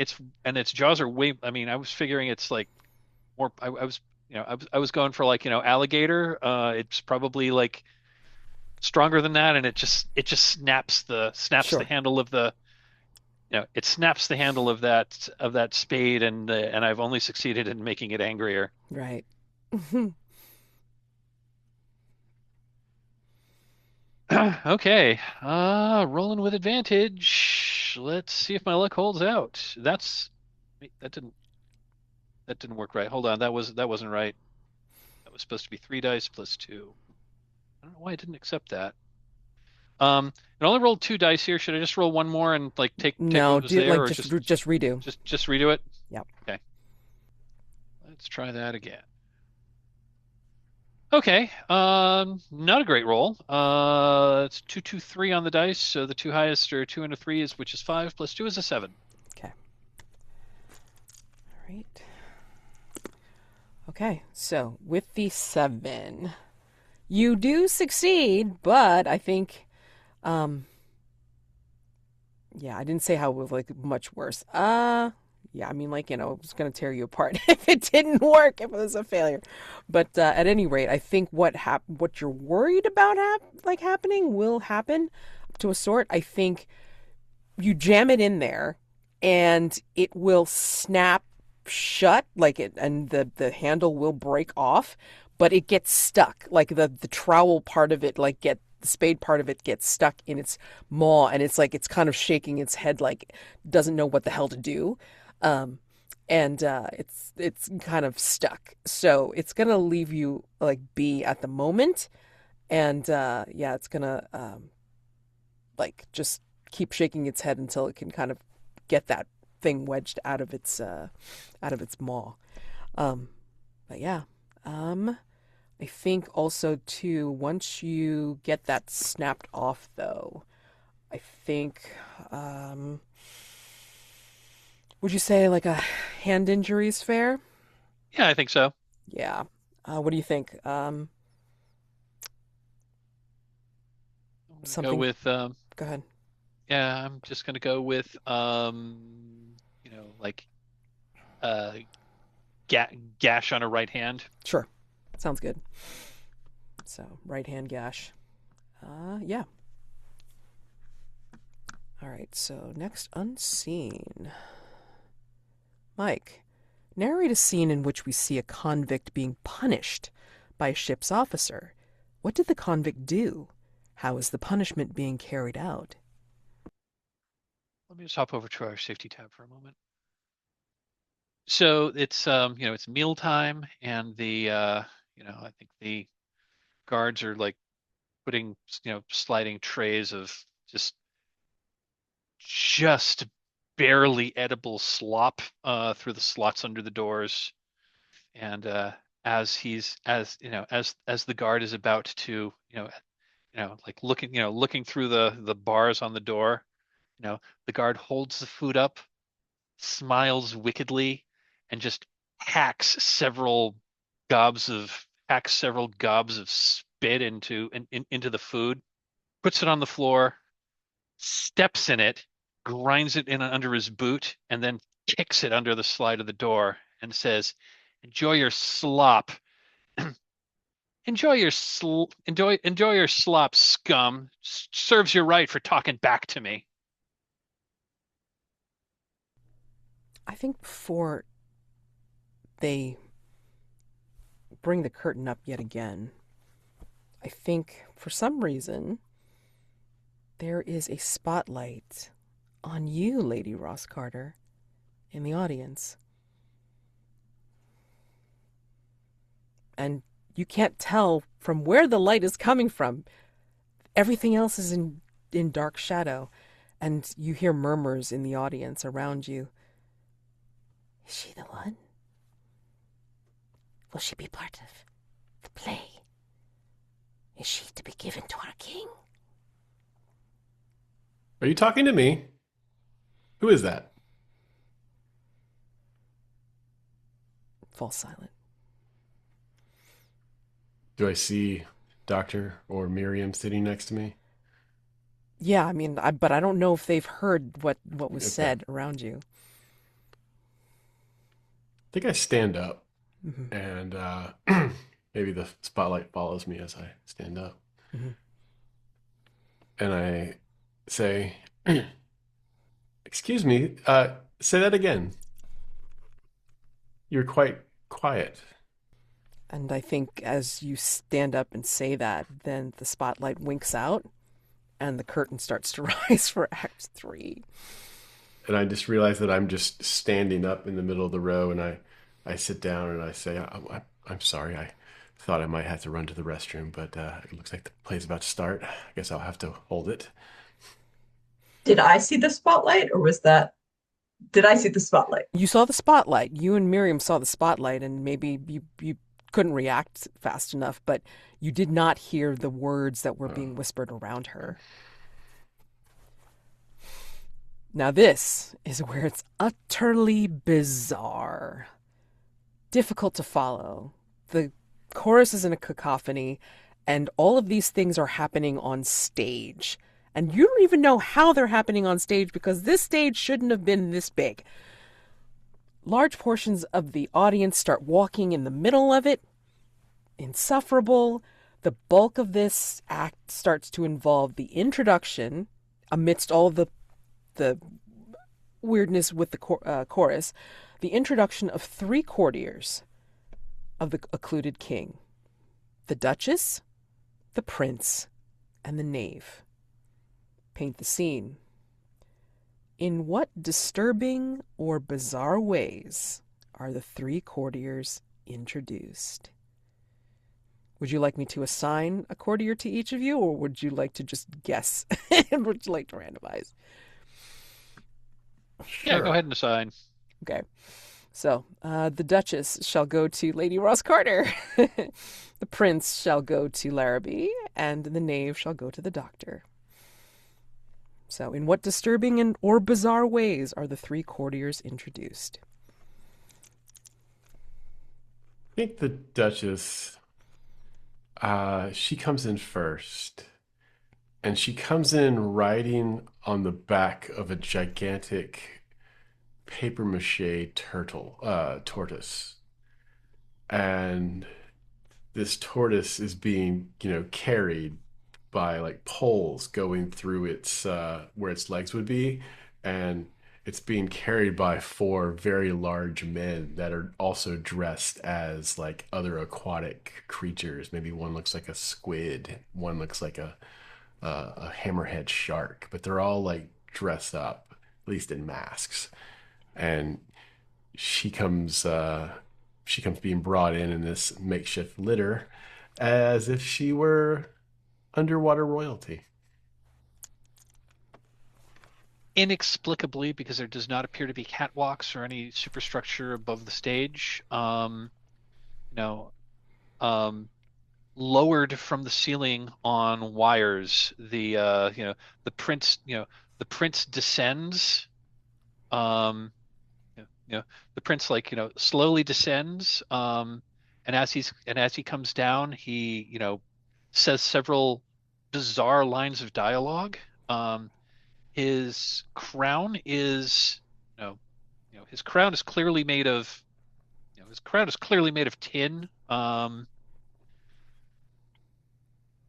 and its jaws are way. I mean, I was figuring it's like more. I was I was going for like alligator. It's probably like stronger than that, and it just snaps the Sure. handle of the it snaps the handle of that spade, and I've only succeeded in making it angrier. Right. Okay, rolling with advantage. Let's see if my luck holds out. Wait, that didn't work right. Hold on, that wasn't right. That was supposed to be 3 dice plus two. I don't know why I didn't accept that. I only rolled 2 dice here. Should I just roll one more and like take No, what was do there, like or just redo. just redo it? Yep. Okay, let's try that again. Okay, not a great roll. It's 2, 2, 3 on the dice. So the two highest are 2 and a 3, which is 5 plus 2 is a 7. Okay. All right. Okay. So with the 7, you do succeed, but I think, yeah, I didn't say how it was like much worse. Yeah, I mean, like, it was gonna tear you apart if it didn't work, if it was a failure. But at any rate, I think what you're worried about happening will happen to a sort. I think you jam it in there, and it will snap shut, and the handle will break off, but it gets stuck. Like the trowel part of it, the spade part of it gets stuck in its maw, and it's kind of shaking its head, like doesn't know what the hell to do. Um, and it's kind of stuck. So it's gonna leave you like be at the moment, and yeah, it's gonna like just keep shaking its head until it can kind of get that thing wedged out of its maw. Um, but yeah, I think also too, once you get that snapped off though, I think would you say like a hand injury is fair? Yeah, I think so. Yeah. What do you think? I'm gonna go Something. with Go ahead. yeah, I'm just gonna go with like uh ga gash on a right hand. Sure. Sounds good. So right hand gash. Yeah. All right. So next, unseen. Mike, narrate a scene in which we see a convict being punished by a ship's officer. What did the convict do? How is the punishment being carried out? Let me just hop over to our safety tab for a moment. So it's mealtime, and I think the guards are like putting sliding trays of just just barely edible slop through the slots under the doors, and as the guard is about to like looking through the bars on the door, the guard holds the food up, smiles wickedly, and just hacks several gobs of spit into the food, puts it on the floor, steps in it, grinds it in under his boot, and then kicks it under the slide of the door and says, "Enjoy your slop. Enjoy your slop, scum. Serves you right for talking back to me." I think before they bring the curtain up yet again, I think for some reason there is a spotlight on you, Lady Ross Carter, in the audience. And you can't tell from where the light is coming from. Everything else is in dark shadow, and you hear murmurs in the audience around you. Is she the one? Will she be part of the play? Is she to be given to our king? Are you talking to me? Who is that? Fall silent. Do I see Doctor or Miriam sitting next to me? Yeah, I mean, but I don't know if they've heard what was Okay. said around you. I think I stand up Mm-hmm. and maybe the spotlight follows me as I stand up. Mm-hmm. And I say, excuse me, say that again. You're quite quiet. And I think as you stand up and say that, then the spotlight winks out and the curtain starts to rise for Act 3. And I just realize that I'm just standing up in the middle of the row, and I sit down and I say, I'm sorry. I thought I might have to run to the restroom, but it looks like the play's about to start. I guess I'll have to hold it. Did I see the spotlight, or did I see the spotlight? You saw the spotlight. You and Miriam saw the spotlight, and maybe you couldn't react fast enough, but you did not hear the words that were being whispered around her. Now this is where it's utterly bizarre. Difficult to follow. The chorus is in a cacophony, and all of these things are happening on stage. And you don't even know how they're happening on stage because this stage shouldn't have been this big. Large portions of the audience start walking in the middle of it. Insufferable. The bulk of this act starts to involve the introduction, amidst all the weirdness with the chorus, the introduction of 3 courtiers of the occluded king: the Duchess, the Prince, and the Knave. Paint the scene. In what disturbing or bizarre ways are the 3 courtiers introduced? Would you like me to assign a courtier to each of you, or would you like to just guess? Would you like to randomize? Yeah, Sure. go ahead and assign. Okay. So, the Duchess shall go to Lady Ross Carter. The Prince shall go to Larrabee, and the Knave shall go to the Doctor. So, in what disturbing or bizarre ways are the 3 courtiers introduced? I think the Duchess, she comes in first. And she comes in riding on the back of a gigantic paper mache tortoise. And this tortoise is being, carried by like poles going through its where its legs would be, and it's being carried by 4 very large men that are also dressed as like other aquatic creatures. Maybe one looks like a squid, one looks like a hammerhead shark, but they're all like dressed up, at least in masks. And she comes being brought in this makeshift litter as if she were underwater royalty. Inexplicably, because there does not appear to be catwalks or any superstructure above the stage, you know, um, lowered from the ceiling on wires, the prince, the prince descends. Um, you know, the prince slowly descends. And as he comes down, he says several bizarre lines of dialogue. Um, his crown is you know his crown is clearly made of tin.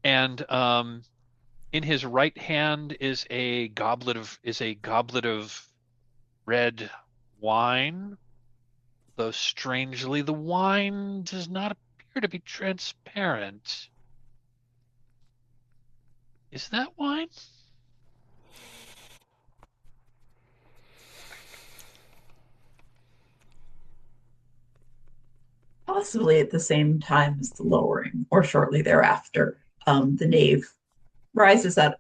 And in his right hand is a goblet of red wine, though strangely the wine does not appear to be transparent. Is that wine? Possibly at the same time as the lowering, or shortly thereafter. The Knave rises up.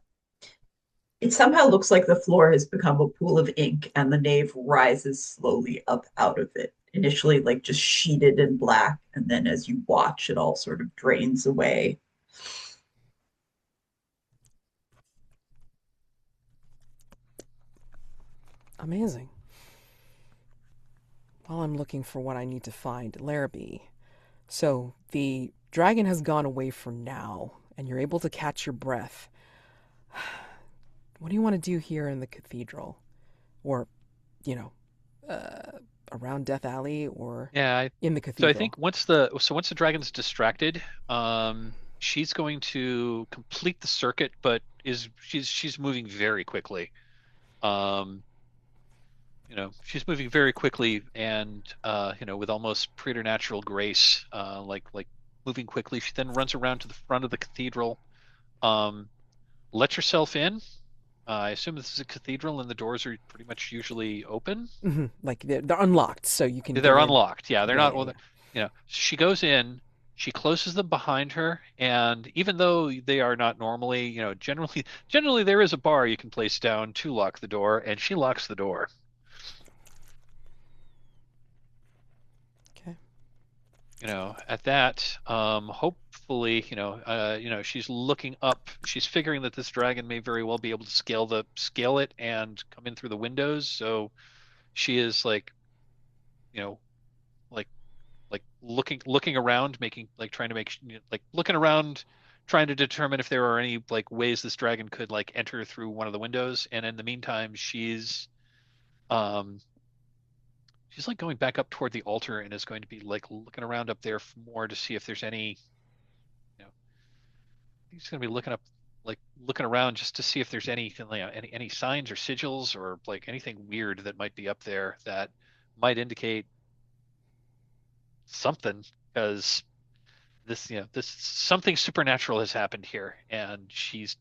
It somehow looks like the floor has become a pool of ink, and the Knave rises slowly up out of it. initially like just sheeted in black, and then as you watch, it all sort of drains away. Amazing. While I'm looking for what I need to find, Larrabee. So the dragon has gone away for now, and you're able to catch your breath. What do you want to do here in the cathedral? Or, you know, around Death Alley or Yeah, in the so I cathedral? think once the dragon's distracted, she's going to complete the circuit, but she's moving very quickly. Um, she's moving very quickly and with almost preternatural grace, like moving quickly. She then runs around to the front of the cathedral, um, lets herself in. I assume this is a cathedral and the doors are pretty much usually open. Like they're unlocked, so you can They're go in. unlocked. Yeah, they're Yeah, not. yeah, Well, yeah. she goes in, she closes them behind her, and even though they are not normally, generally there is a bar you can place down to lock the door, and she locks the door. Okay. At that, hopefully, she's looking up. She's figuring that this dragon may very well be able to scale it and come in through the windows. So she is you know, like looking around, making like trying to make like looking around, trying to determine if there are any like ways this dragon could like enter through one of the windows. And in the meantime, um she's like going back up toward the altar and is going to be like looking around up there more to see if there's any, you know, he's going to be looking around just to see if there's anything, any signs or sigils or like anything weird that might be up there that might indicate something, because this something supernatural has happened here, and she's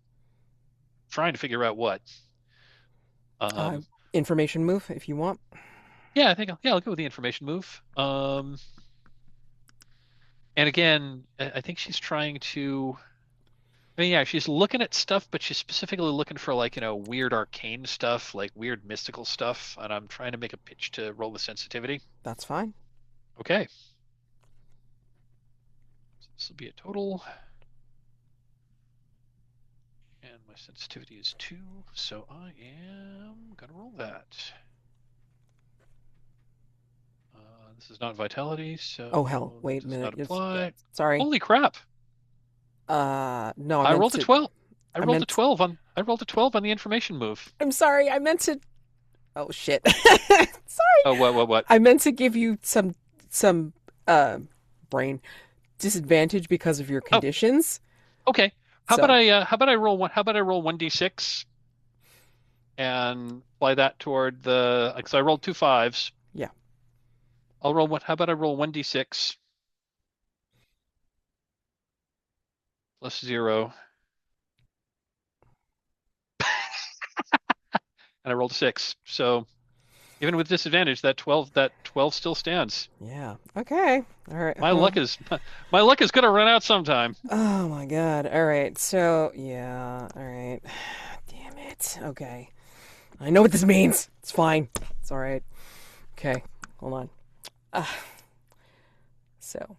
trying to figure out what. Uh, Um, Information move if you want. yeah, I think I'll go with the information move. And again, I think she's trying to. I mean, yeah, she's looking at stuff, but she's specifically looking for like weird arcane stuff, like weird mystical stuff. And I'm trying to make a pitch to roll with sensitivity. That's fine. Okay, so this will be a total, and my sensitivity is 2, so I am gonna roll that. This is not vitality, Oh hell, so that wait a does minute. not apply. Sorry. Holy crap! No, I I meant rolled a to. 12. I I rolled a meant. 12 on. I rolled a 12 on the information move. I'm sorry. I meant to. Oh shit. Sorry. Oh, what? I meant to give you some brain disadvantage because of your Oh, conditions. okay. So How about I roll one? How about I roll 1d6 and apply that toward the? Because I rolled 2 5s. yeah. I'll roll what? How about I roll 1d6 plus 0, and I rolled a 6. So even with disadvantage, that 12 still stands. Yeah. Okay. All right. My luck is my luck is gonna run out sometime. Oh my god. All right. So, yeah. All right. Damn it. Okay. I know what this means. It's fine. It's all right. Okay. Hold on. So,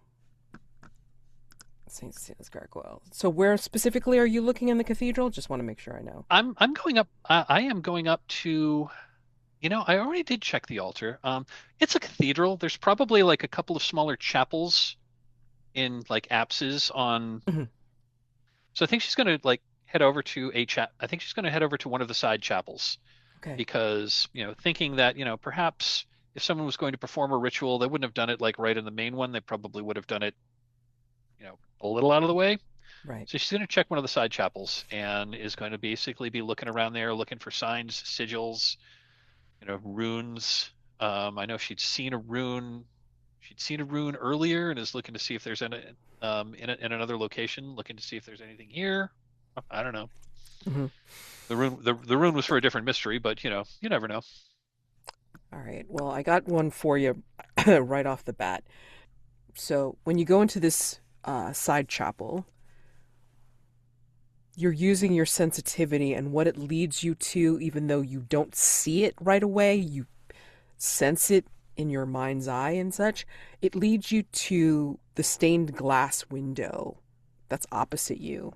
St. Cecilia's Gargoyle. So, where specifically are you looking in the cathedral? Just want to make sure I know. I'm going up. I am going up to. I already did check the altar. It's a cathedral. There's probably like a couple of smaller chapels in like apses on. Mhm. So I think she's going to like head over to a chap. I think she's going to head over to one of the side chapels Okay. because, thinking that, perhaps if someone was going to perform a ritual, they wouldn't have done it like right in the main one. They probably would have done it, a little out of the way. Right. So she's going to check one of the side chapels and is going to basically be looking around there, looking for signs, sigils, runes. I know she'd seen a rune. She'd seen a rune earlier and is looking to see if there's any in another location, looking to see if there's anything here. I don't know. hmm The rune was for a different mystery, but you never know. All right. Well, I got one for you right off the bat. So, when you go into this side chapel, you're using your sensitivity and what it leads you to, even though you don't see it right away, you sense it in your mind's eye and such, it leads you to the stained glass window that's opposite you.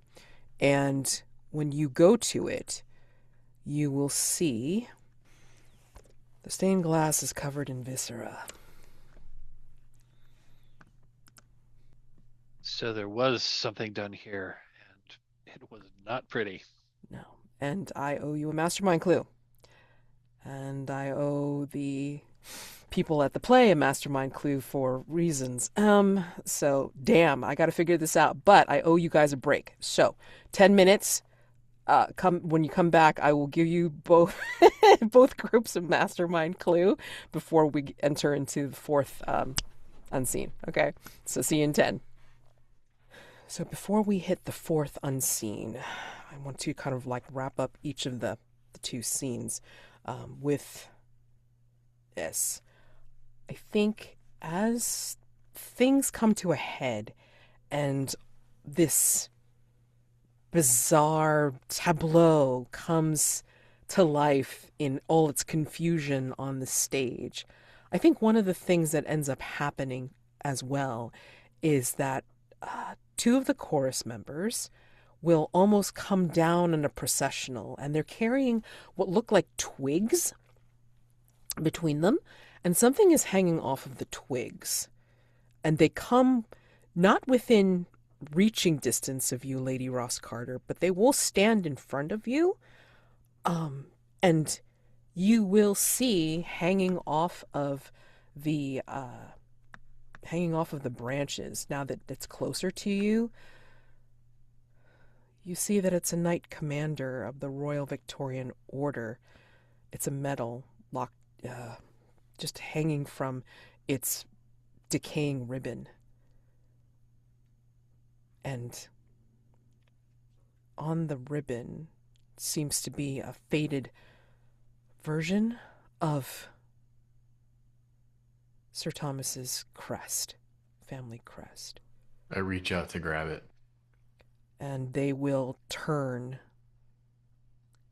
And when you go to it, you will see the stained glass is covered in viscera. So there was something done here, and it was not pretty. No. And I owe you a mastermind clue. And I owe the people at the play a mastermind clue for reasons. So damn, I gotta figure this out. But I owe you guys a break. So 10 minutes. When you come back, I will give you both both groups of mastermind clue before we enter into the fourth unseen. Okay, so see you in 10. So before we hit the fourth unseen, I want to kind of like wrap up each of the two scenes with this. I think as things come to a head and this bizarre tableau comes to life in all its confusion on the stage, I think one of the things that ends up happening as well is that two of the chorus members will almost come down in a processional, and they're carrying what look like twigs between them, and something is hanging off of the twigs. And they come not within reaching distance of you, Lady Ross Carter, but they will stand in front of you, and you will see hanging off of the branches, now that it's closer to you, you see that it's a Knight Commander of the Royal Victorian Order. It's a medal locked, just hanging from its decaying ribbon. And on the ribbon seems to be a faded version of Sir Thomas's crest, family crest. I reach out to grab it. And they will turn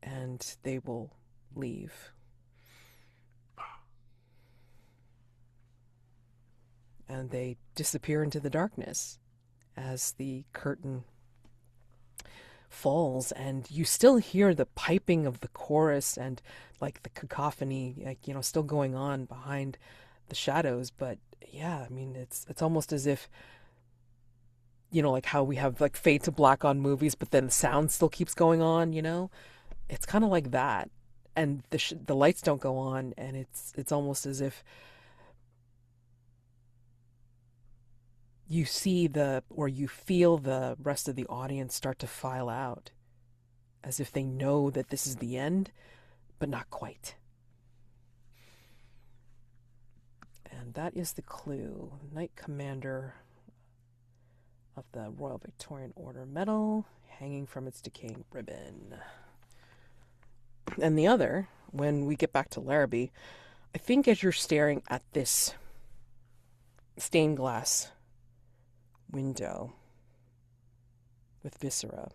and they will leave. And they disappear into the darkness as the curtain falls, and you still hear the piping of the chorus and like the cacophony, like, you know, still going on behind the shadows. But yeah, I mean, it's almost as if, you know, like how we have like fade to black on movies, but then the sound still keeps going on, you know? It's kind of like that. And the lights don't go on, and it's almost as if you see or you feel the rest of the audience start to file out, as if they know that this is the end, but not quite. And that is the clue. Knight Commander of the Royal Victorian Order medal hanging from its decaying ribbon. And the other, when we get back to Larrabee, I think as you're staring at this stained glass window with viscera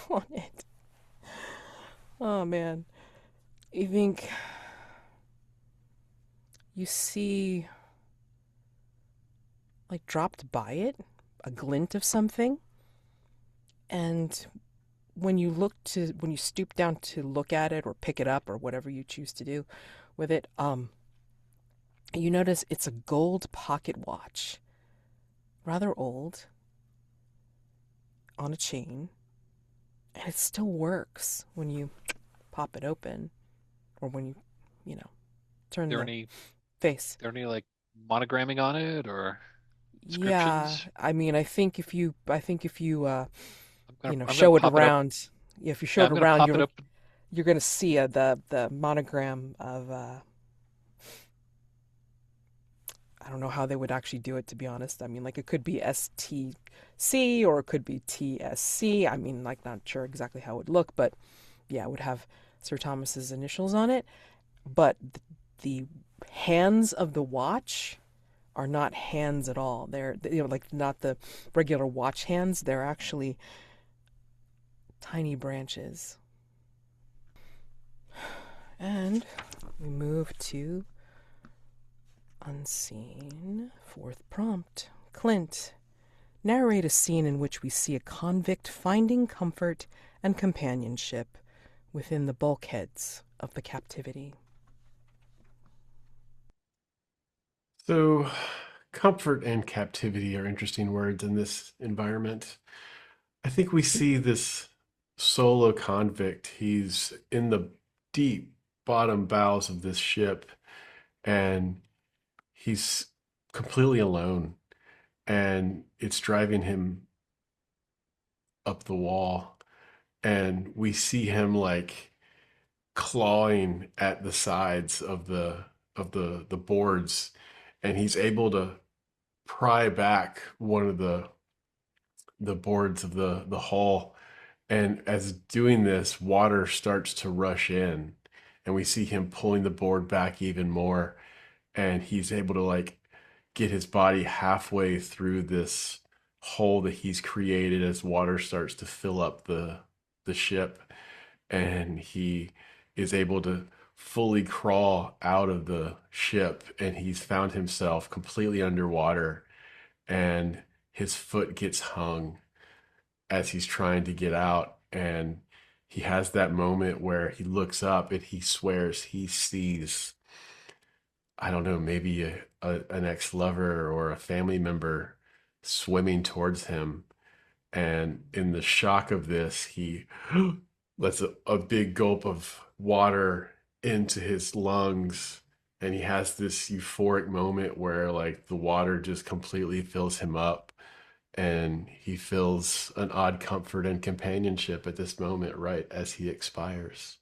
on it, oh man, you think you see, like, dropped by it, a glint of something. And when you stoop down to look at it or pick it up or whatever you choose to do with it, you notice it's a gold pocket watch, rather old, on a chain, and it still works when you pop it open, or when you turn the face. There any like monogramming on it or inscriptions? Yeah, I mean, I think if you I'm show it gonna pop around, if you show Yeah, it I'm gonna around, pop it up. you're gonna see the monogram of I don't know how they would actually do it, to be honest. I mean, like, it could be STC or it could be TSC. I mean, like, not sure exactly how it would look, but yeah, it would have Sir Thomas's initials on it. But the hands of the watch are not hands at all. They're, like, not the regular watch hands. They're actually tiny branches. And we move to Unseen. Fourth prompt. Clint, narrate a scene in which we see a convict finding comfort and companionship within the bulkheads of the captivity. So, comfort and captivity are interesting words in this environment. I think we see this solo convict. He's in the deep bottom bowels of this ship, and he's completely alone, and it's driving him up the wall. And we see him like clawing at the sides of the boards, and he's able to pry back one of the boards of the hull. And as doing this, water starts to rush in, and we see him pulling the board back even more, and he's able to like get his body halfway through this hole that he's created as water starts to fill up the ship, and he is able to fully crawl out of the ship, and he's found himself completely underwater, and his foot gets hung as he's trying to get out. And he has that moment where he looks up and he swears he sees, I don't know, maybe an ex-lover or a family member swimming towards him. And in the shock of this, he lets a big gulp of water into his lungs. And he has this euphoric moment where like the water just completely fills him up, and he feels an odd comfort and companionship at this moment right as he expires.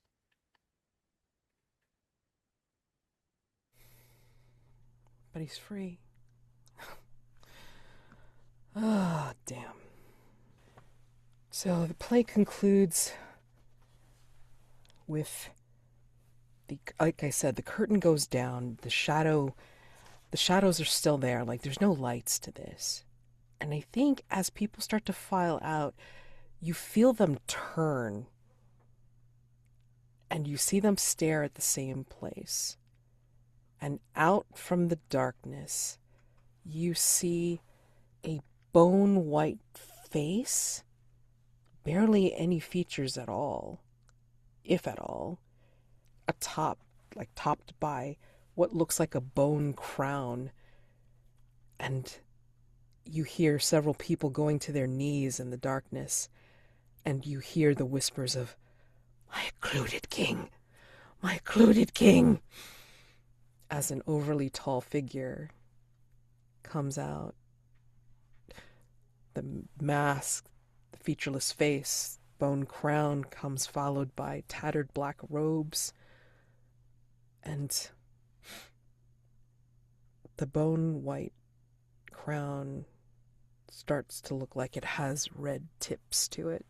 But he's free. Ah, oh, damn. So the play concludes with like I said, the curtain goes down, the shadows are still there, like there's no lights to this. And I think as people start to file out, you feel them turn, and you see them stare at the same place. And out from the darkness, you see a bone white face, barely any features at all, if at all, topped by what looks like a bone crown. And you hear several people going to their knees in the darkness, and you hear the whispers of, "My occluded king, my occluded king," as an overly tall figure comes out. The mask, the featureless face, bone crown comes followed by tattered black robes, and the bone white crown starts to look like it has red tips to it.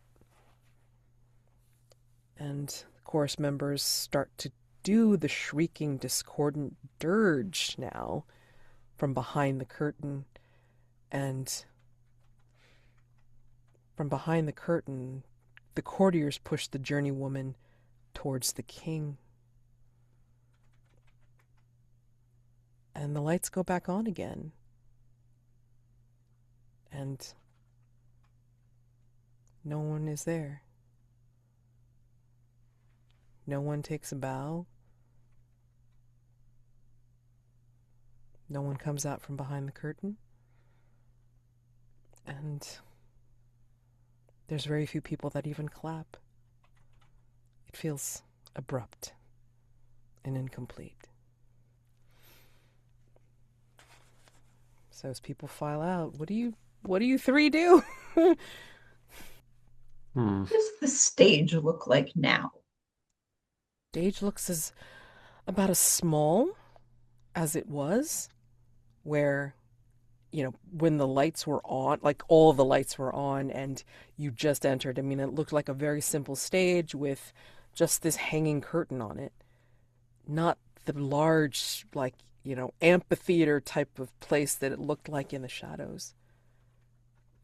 And the chorus members start to do the shrieking, discordant dirge now from behind the curtain. And from behind the curtain, the courtiers push the journeywoman towards the king. And the lights go back on again. And no one is there. No one takes a bow. No one comes out from behind the curtain. And there's very few people that even clap. It feels abrupt and incomplete. So as people file out, what do you three do? What does the stage look like now? Stage looks about as small as it was, where, when the lights were on, like all the lights were on and you just entered. I mean, it looked like a very simple stage with just this hanging curtain on it. Not the large, amphitheater type of place that it looked like in the shadows.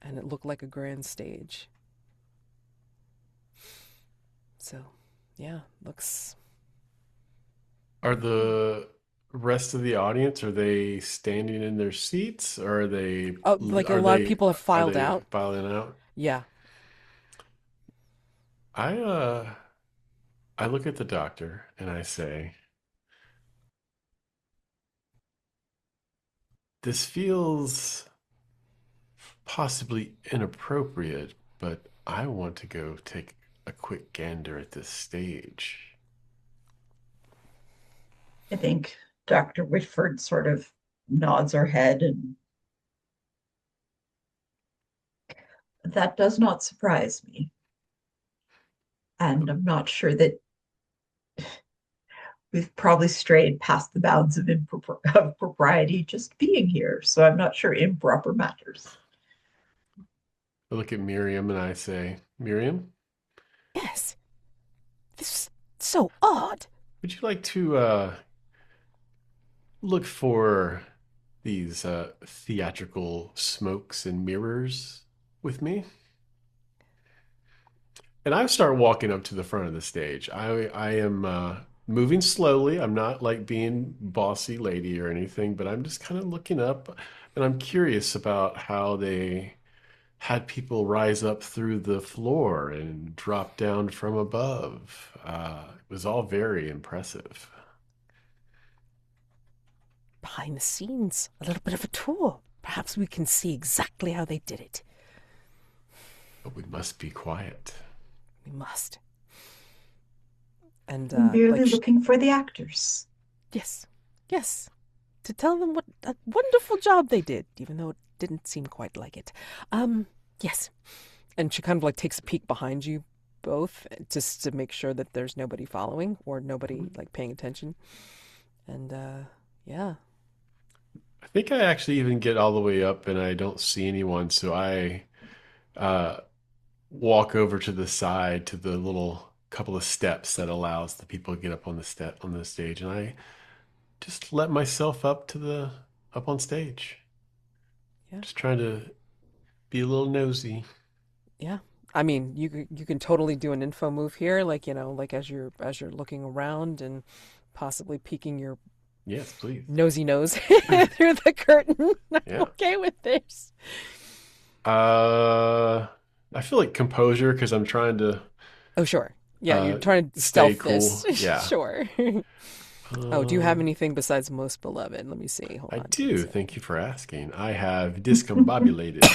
And it looked like a grand stage. So, yeah, looks... Are the rest of the audience? Are they standing in their seats, or Oh, like a lot of people have are filed they out. filing out? Yeah. I I look at the doctor and I say, this feels possibly inappropriate, but I want to go take a quick gander at this stage. I think Dr. Whitford sort of nods her head, and that does not surprise me. And I'm not sure that we've probably strayed past the bounds of, of propriety just being here. So I'm not sure improper matters. I look at Miriam and I say, Miriam, Yes. This is so odd. would you like to look for these theatrical smokes and mirrors with me? And I start walking up to the front of the stage. I am moving slowly. I'm not like being bossy lady or anything, but I'm just kind of looking up, and I'm curious about how they had people rise up through the floor and drop down from above. It was all very impressive. Behind the scenes, a little bit of a tour. Perhaps we can see exactly how they did it. But we must be quiet. We must. And, I'm merely like, looking for the actors. yes. Yes. To tell them what a wonderful job they did, even though it didn't seem quite like it. Yes. And she kind of like takes a peek behind you both just to make sure that there's nobody following or nobody like paying attention. And yeah. I think I actually even get all the way up and I don't see anyone, so I uh, walk over to the side to the little couple of steps that allows the people to get up on the step on the stage, and I just let myself up on stage. Yeah. Just trying to be a little nosy. Yeah. I mean, you can totally do an info move here, like, like as you're looking around and possibly peeking your Yes, please. nosy nose through the curtain. I'm Yeah. okay with this. I feel like composure because I'm trying to Oh, sure. Yeah, you're trying to stay stealth cool. this. Yeah. Sure. Oh, do you have anything besides most beloved? Let me see. Hold I on. do. Thank you for asking. I have discombobulated.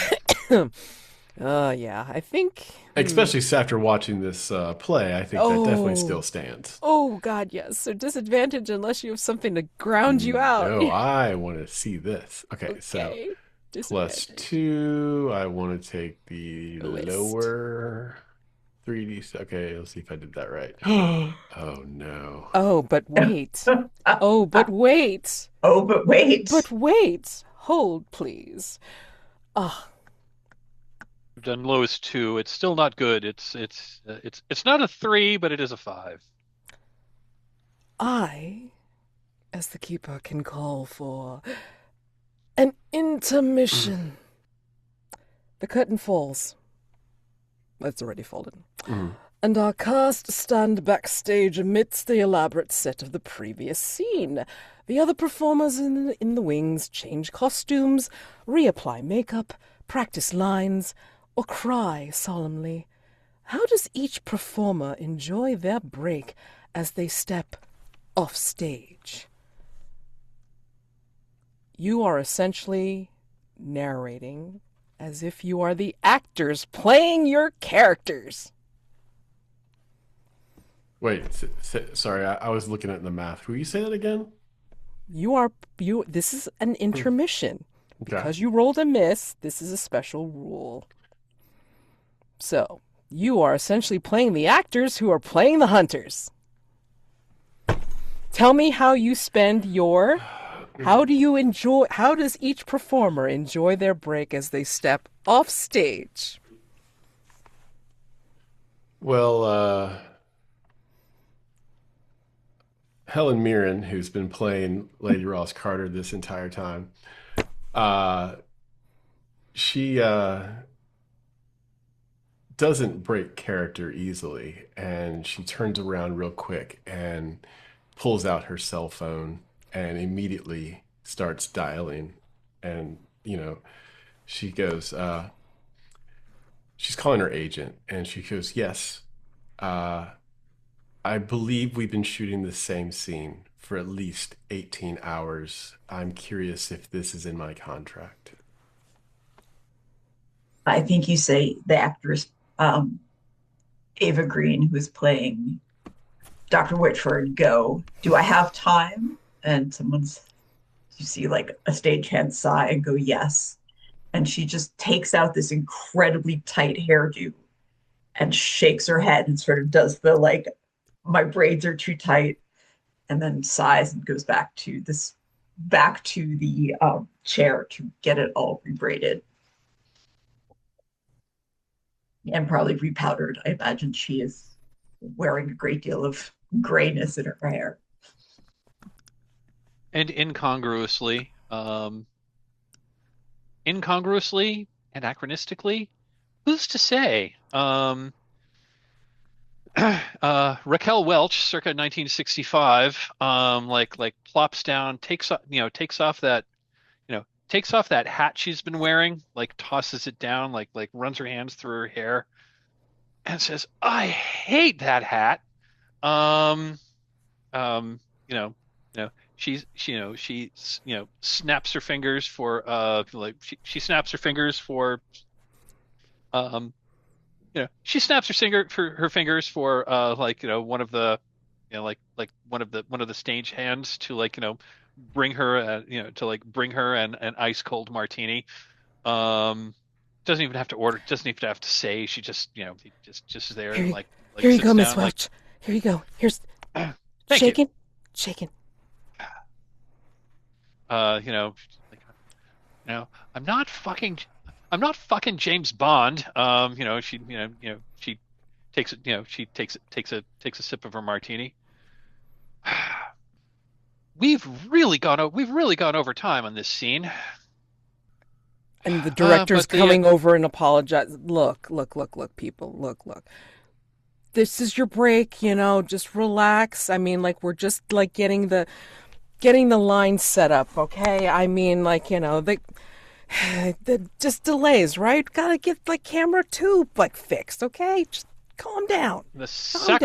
Yeah, I think. Especially after watching this play, I think that definitely still stands. Oh, God, yes. So disadvantage unless you have something to ground you out. No, I want to see this. Okay, so plus Disadvantage. 2. I want to take the Lowest. lower 3D. Okay, let's see if I did that right. Oh, no. Oh, but wait. Oh, but wait. Oh, but wait. But wait. Hold, please. Ah, I've done lowest 2. It's still not good. It's not a 3, but it is a 5. I, as the keeper, can call for an intermission. The curtain falls. It's already folded. And our cast stand backstage amidst the elaborate set of the previous scene. The other performers in the wings change costumes, reapply makeup, practice lines, or cry solemnly. How does each performer enjoy their break as they step off stage? You are essentially narrating as if you are the actors playing your characters. Wait, sorry, I was looking at the math. Will you say that again? This is an intermission. Okay. Because you rolled a miss, this is a special rule. So, you are essentially playing the actors who are playing the hunters. Tell me how you spend your... how does each performer enjoy their break as they step off stage? Well, Helen Mirren, who's been playing Lady Ross Carter this entire time, she doesn't break character easily, and she turns around real quick and pulls out her cell phone and immediately starts dialing. And, she goes, she's calling her agent, and she goes, yes, uh, I believe we've been shooting the same scene for at least 18 hours. I'm curious if this is in my contract. I think you say the actress Ava Green, who is playing Dr. Whitford, go, do I have time? And you see like a stagehand sigh and go, yes. And she just takes out this incredibly tight hairdo and shakes her head and sort of does the like, my braids are too tight, and then sighs and goes back to the chair to get it all rebraided and probably repowdered. I imagine she is wearing a great deal of grayness in her hair. And incongruously, anachronistically, who's to say? Raquel Welch, circa 1965, like plops down, takes off that hat she's been wearing, like tosses it down, like runs her hands through her hair, and says, "I hate that hat." Um, um, you know, she snaps her fingers for she snaps her fingers for um she snaps her fingers for one of the one of the stage hands to bring her bring her an ice cold martini. Um, doesn't even have to order, doesn't even have to say. She just just there Here and you, like here you sits go, Miss down like, Welch. Here you go. Here's thank you. shaking, shaking. You know, like, I'm not fucking James Bond. She takes it, takes a sip of her martini. We've really gone over time on this scene. And the director's But the coming over and apologize. Look, people. Look. This is your break, just relax. I mean, like, we're just like getting the line set up, okay? I mean, like, the just delays, right? Gotta get like camera 2 like fixed, okay? Just calm down. the Calm down.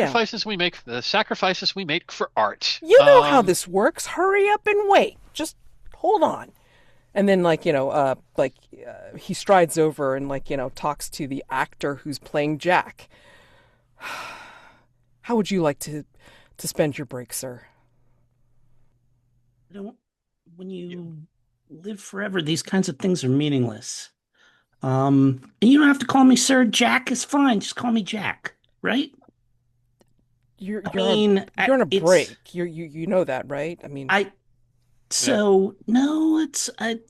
sacrifices we make for art. You know how this works. Hurry up and wait. Just hold on. And then, he strides over and, talks to the actor who's playing Jack. How would you like to spend your break, sir? When you live forever, these kinds of things are meaningless. And you don't have to call me sir. Jack is fine. Just call me Jack, right? You're you're on a break. You know that, right? I mean,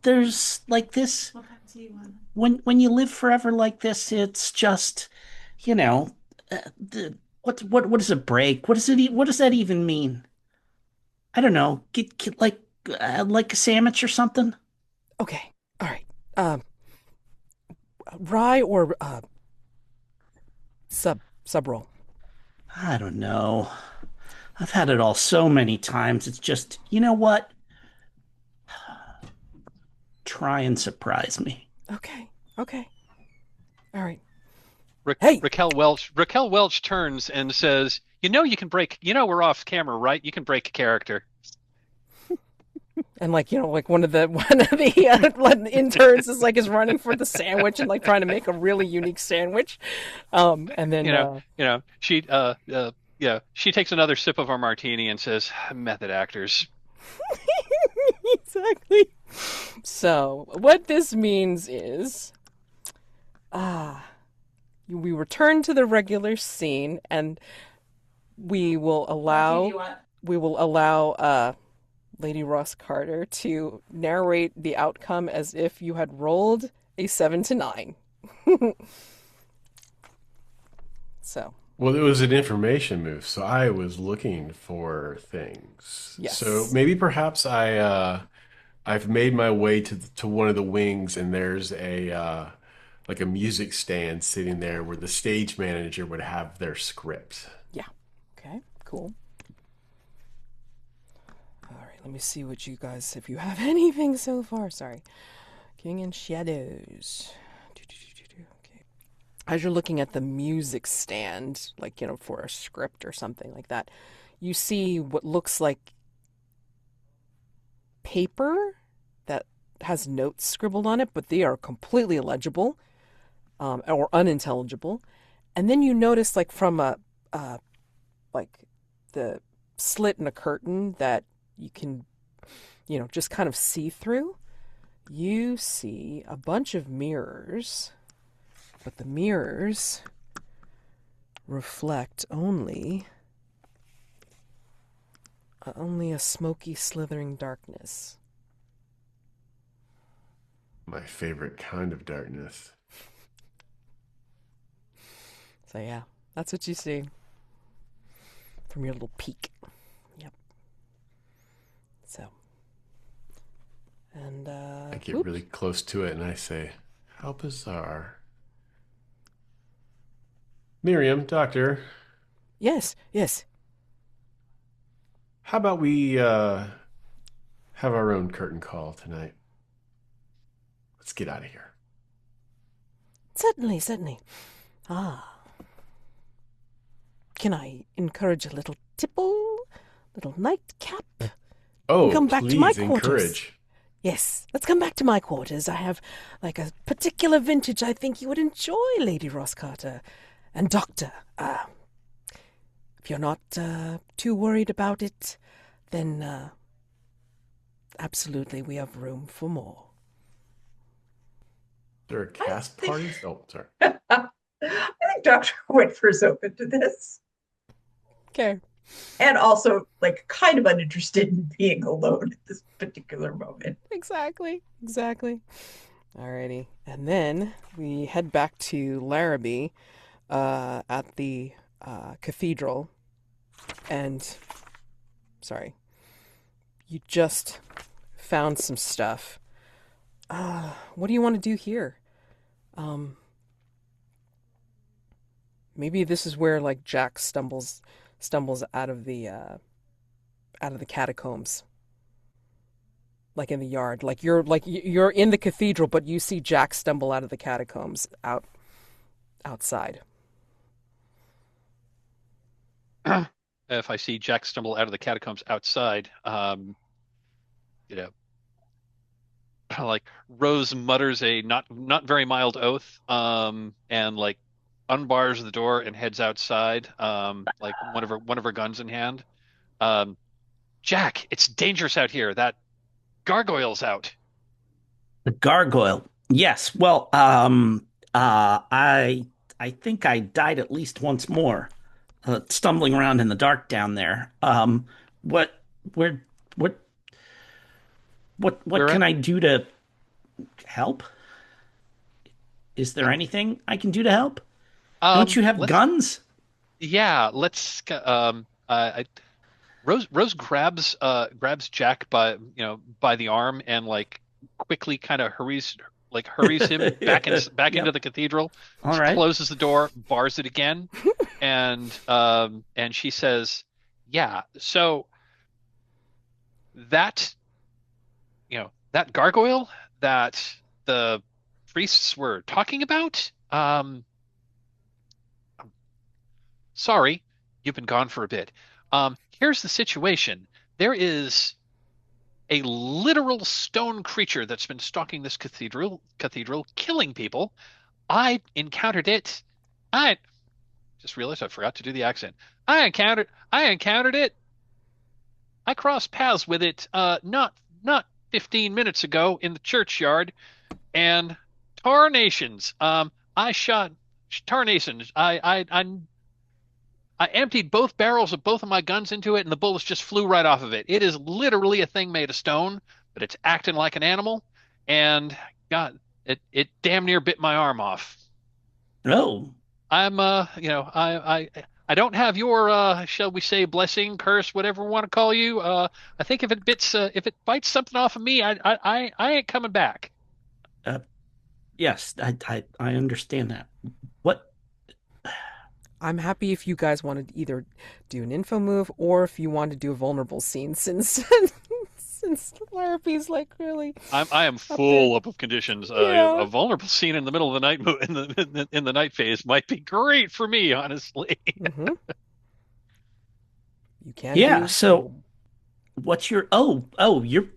there's like this. When you live forever like this, it's just, you know, what is a break? What does that even mean? I don't know. Get like a sandwich or something. okay, all right. Rye or sub roll. I don't know. I've had it all so many times. It's just, you know what? Try and surprise me. Okay, all right. Ra- Hey, Raquel Welch turns and says, you can break. We're off camera, right? You can break a character." and one of the interns is running for the sandwich and trying to make a really unique sandwich. And then She takes another sip of our martini and says, "Method actors." exactly. So what this means is, we return to the regular scene, and we will allow Lady Ross Carter to narrate the outcome as if you had rolled a 7 to 9. So. Well, it was an information move, so I was looking for things. Yes. So maybe perhaps I've made my way to one of the wings, and there's a like a music stand sitting there where the stage manager would have their script. Yeah. Okay. Cool. All right. let me see what you guys, if you have anything so far. Sorry. King in Shadows. Okay. As you're looking at the music stand, like, for a script or something like that, you see what looks like paper that has notes scribbled on it, but they are completely illegible, or unintelligible. And then you notice, like, from like the slit in a curtain that you can, just kind of see through, you see a bunch of mirrors, but the mirrors reflect only a smoky, slithering darkness. My favorite kind of darkness. So yeah, that's what you see from your little peek. Yep. So. And I get really close to it and I say, how bizarre. Miriam, doctor. Yes. How about we have our own curtain call tonight? Let's get out of here. Certainly. Can I encourage a little tipple, little nightcap? Oh, come back to my please quarters. Encourage. Yes, let's come back to my quarters. I have, like, a particular vintage I think you would enjoy, Lady Rosscarter. And Doctor, if you're not too worried about it, then absolutely we have room for more. There are cast parties? Oh, sorry. I think Dr. Whitford's open to this. Okay. And also, like, kind of uninterested in being alone at this particular moment. Exactly. Alrighty. And then we head back to Larrabee at the cathedral. And, sorry, you just found some stuff. What do you want to do here? Maybe this is where, like, Jack stumbles out of the catacombs, like in the yard. Like you're in the cathedral, but you see Jack stumble out of the catacombs outside. If I see Jack stumble out of the catacombs outside, like Rose mutters a not very mild oath, and like unbars the door and heads outside, like one of her guns in hand. Jack, it's dangerous out here. That gargoyle's out. The gargoyle. Yes. Well, I think I died at least once more, stumbling around in the dark down there. What, where, what, what We're can I do to help? Is there anything I can do to help? Don't you have let's guns? yeah, Rose grabs Jack by the arm and like quickly kind of hurries him back into Yep. the cathedral, All right. closes the door, bars it again, and she says, "Yeah, so that that gargoyle that the priests were talking about, sorry, you've been gone for a bit. Here's the situation. There is a literal stone creature that's been stalking this cathedral, killing people. I encountered it. I just realized I forgot to do the accent. I encountered it. I crossed paths with it not 15 minutes ago in the churchyard, and tarnations. I shot tarnations. I emptied both barrels of both of my guns into it, and the bullets just flew right off of it. It is literally a thing made of stone, but it's acting like an animal, and it damn near bit my arm off. Oh, I'm I don't have your shall we say blessing, curse, whatever we want to call you. I think if it bites something off of me, I ain't coming back. uh, yes, I understand that. What? I'm happy if you guys want to either do an info move or if you want to do a vulnerable scene, since And Larrabee's like really I am up there. full up of conditions. Yeah. A vulnerable scene in the middle of the night in the night phase might be great for me, honestly. Mm-hmm. You can Yeah, do. so what's your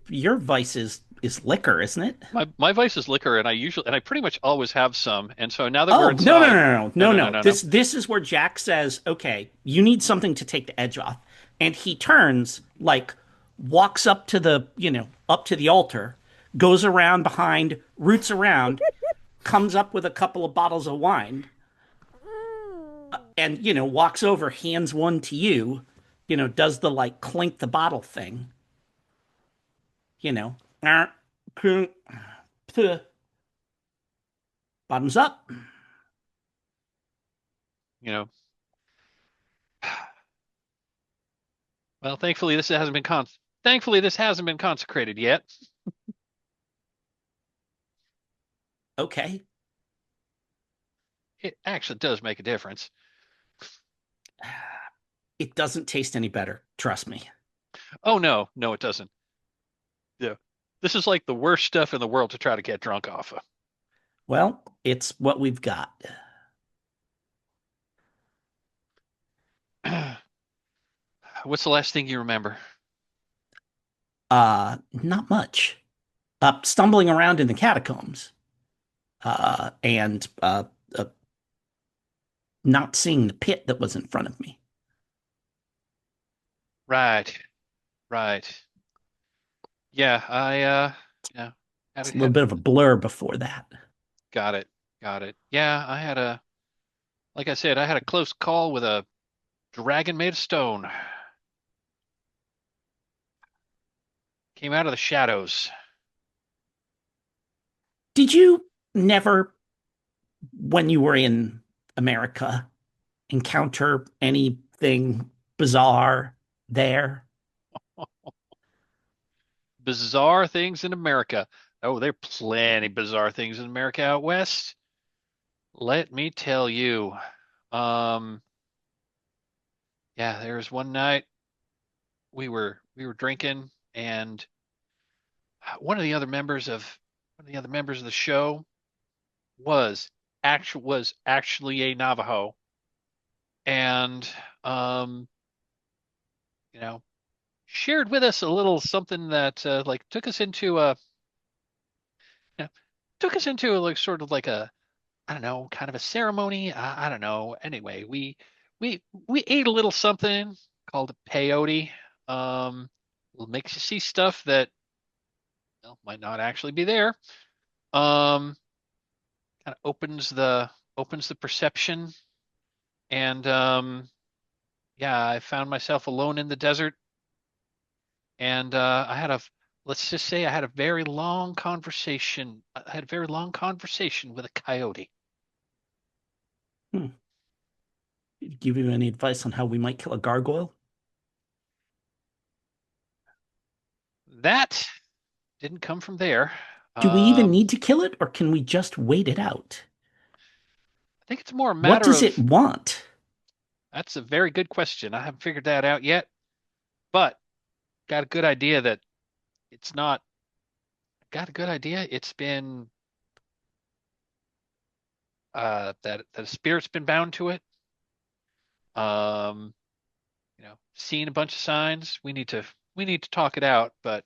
your vice is liquor, isn't it? My vice is liquor, and I pretty much always have some. And so now that we're Oh, no, no, inside, no, no, no, no, no, no, no. no, no. This is where Jack says, "Okay, you need something to take the edge off." And he turns, like walks up to up to the altar, goes around behind, roots around, comes up with a couple of bottles of wine, and walks over, hands one to you, does the like clink the bottle thing, you know. Bottoms up. You know, well, thankfully this hasn't been consecrated yet. Okay. It actually does make a difference. It doesn't taste any better, trust me. Oh no, no, it doesn't. Yeah, this is like the worst stuff in the world to try to get drunk off Well, it's what we've got. of. What's the last thing you remember? Not much. Stumbling around in the catacombs. And not seeing the pit that was in front of me. Right, right. Yeah, yeah, It's a little bit of a blur before that. got it, got it. Yeah, like I said, I had a close call with a dragon made of stone. Came out of the shadows. Did you never, when you were in America, encounter anything bizarre there? Bizarre things in America. Oh, there are plenty bizarre things in America out west. Let me tell you. Um, yeah, there was one night we were drinking, and one of the other members of the show was actually a Navajo, and um, you know, shared with us a little something that like you know, took us into like sort of like a I don't know, kind of a ceremony. I don't know. Anyway, we ate a little something called a peyote. Um, makes you see stuff that might not actually be there. Um, kind of opens the perception, and yeah, I found myself alone in the desert, and let's just say I had a very long conversation. I had a very long conversation with a coyote. Hmm. Give you any advice on how we might kill a gargoyle? That didn't come from there. Do we even Um, need to kill it, or can we just wait it out? I think it's more a What matter does it of want? that's a very good question. I haven't figured that out yet, but got a good idea that it's not got a good idea. It's been that a spirit's been bound to it. Um, seen a bunch of signs. We need to talk it out, but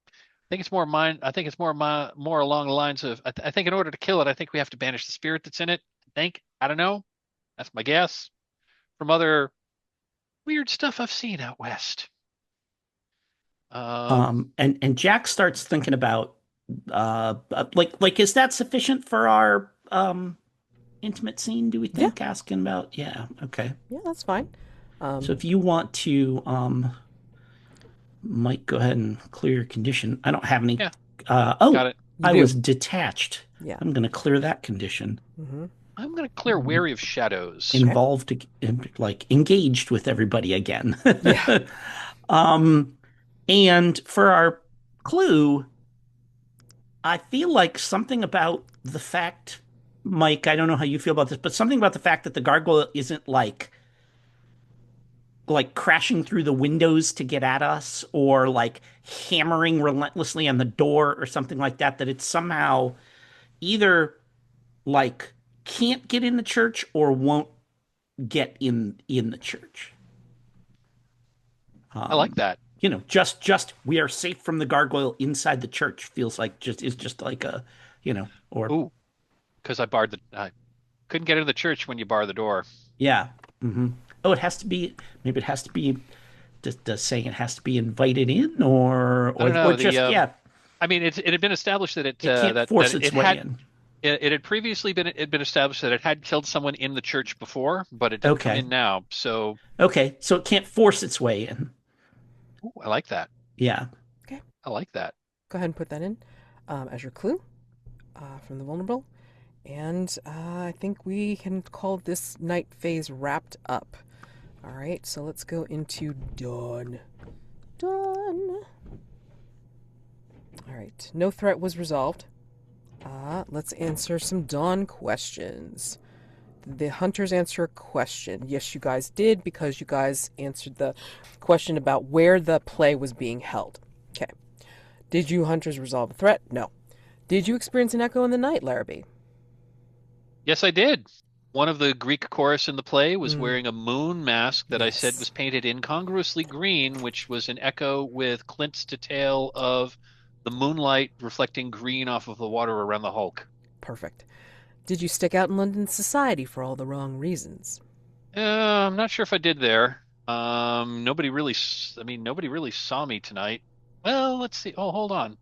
I think it's more mine. I think it's more along the lines of I think in order to kill it, I think we have to banish the spirit that's in it. I don't know. That's my guess from other weird stuff I've seen out west. Um, And Jack starts thinking about like is that sufficient for our intimate scene, do we Yeah, think? Asking about, yeah, okay. yeah, that's fine. So Um, if you want to Mike, go ahead and clear your condition. I don't have any yeah, oh, got it. you I do. was detached. Yeah. I'm gonna clear that condition. Mm-hmm. I'm gonna clear Wary of Shadows. Okay. Involved like engaged with everybody again. Yeah. Um and for our clue, I feel like something about the fact, Mike, I don't know how you feel about this, but something about the fact that the gargoyle isn't like like crashing through the windows to get at us or like hammering relentlessly on the door or something like that, that it's somehow either like can't get in the church or won't get in the church. I like that. Just we are safe from the gargoyle inside the church feels like just like a, or Ooh, because I couldn't get into the church when you bar the door. yeah. hmm Oh, it has to be. Maybe it has to be. Does saying it has to be invited in, or I don't or know. just yeah, I mean, it had been established that it can't force its way in. it had previously been established that it had killed someone in the church before, but it didn't come Okay. in now. So, Okay, so it can't force its way in. ooh, I like that. Yeah. Okay. I like that. Go ahead and put that in as your clue from the vulnerable. And I think we can call this night phase wrapped up. All right, so let's go into dawn. Dawn. All right, no threat was resolved. Let's answer some dawn questions. Did the hunters answer a question? Yes, you guys did, because you guys answered the question about where the play was being held. Okay. Did you hunters resolve a threat? No. Did you experience an echo in the night, Larrabee? Yes, I did. One of the Greek chorus in the play was wearing a moon mask that I said Yes. was painted incongruously green, which was an echo with Clint's detail of the moonlight reflecting green off of the water around the Hulk. Perfect. Did you stick out in London society for all the wrong reasons? I'm not sure if I did there. Nobody really, nobody really saw me tonight. Well, let's see. Oh, hold on.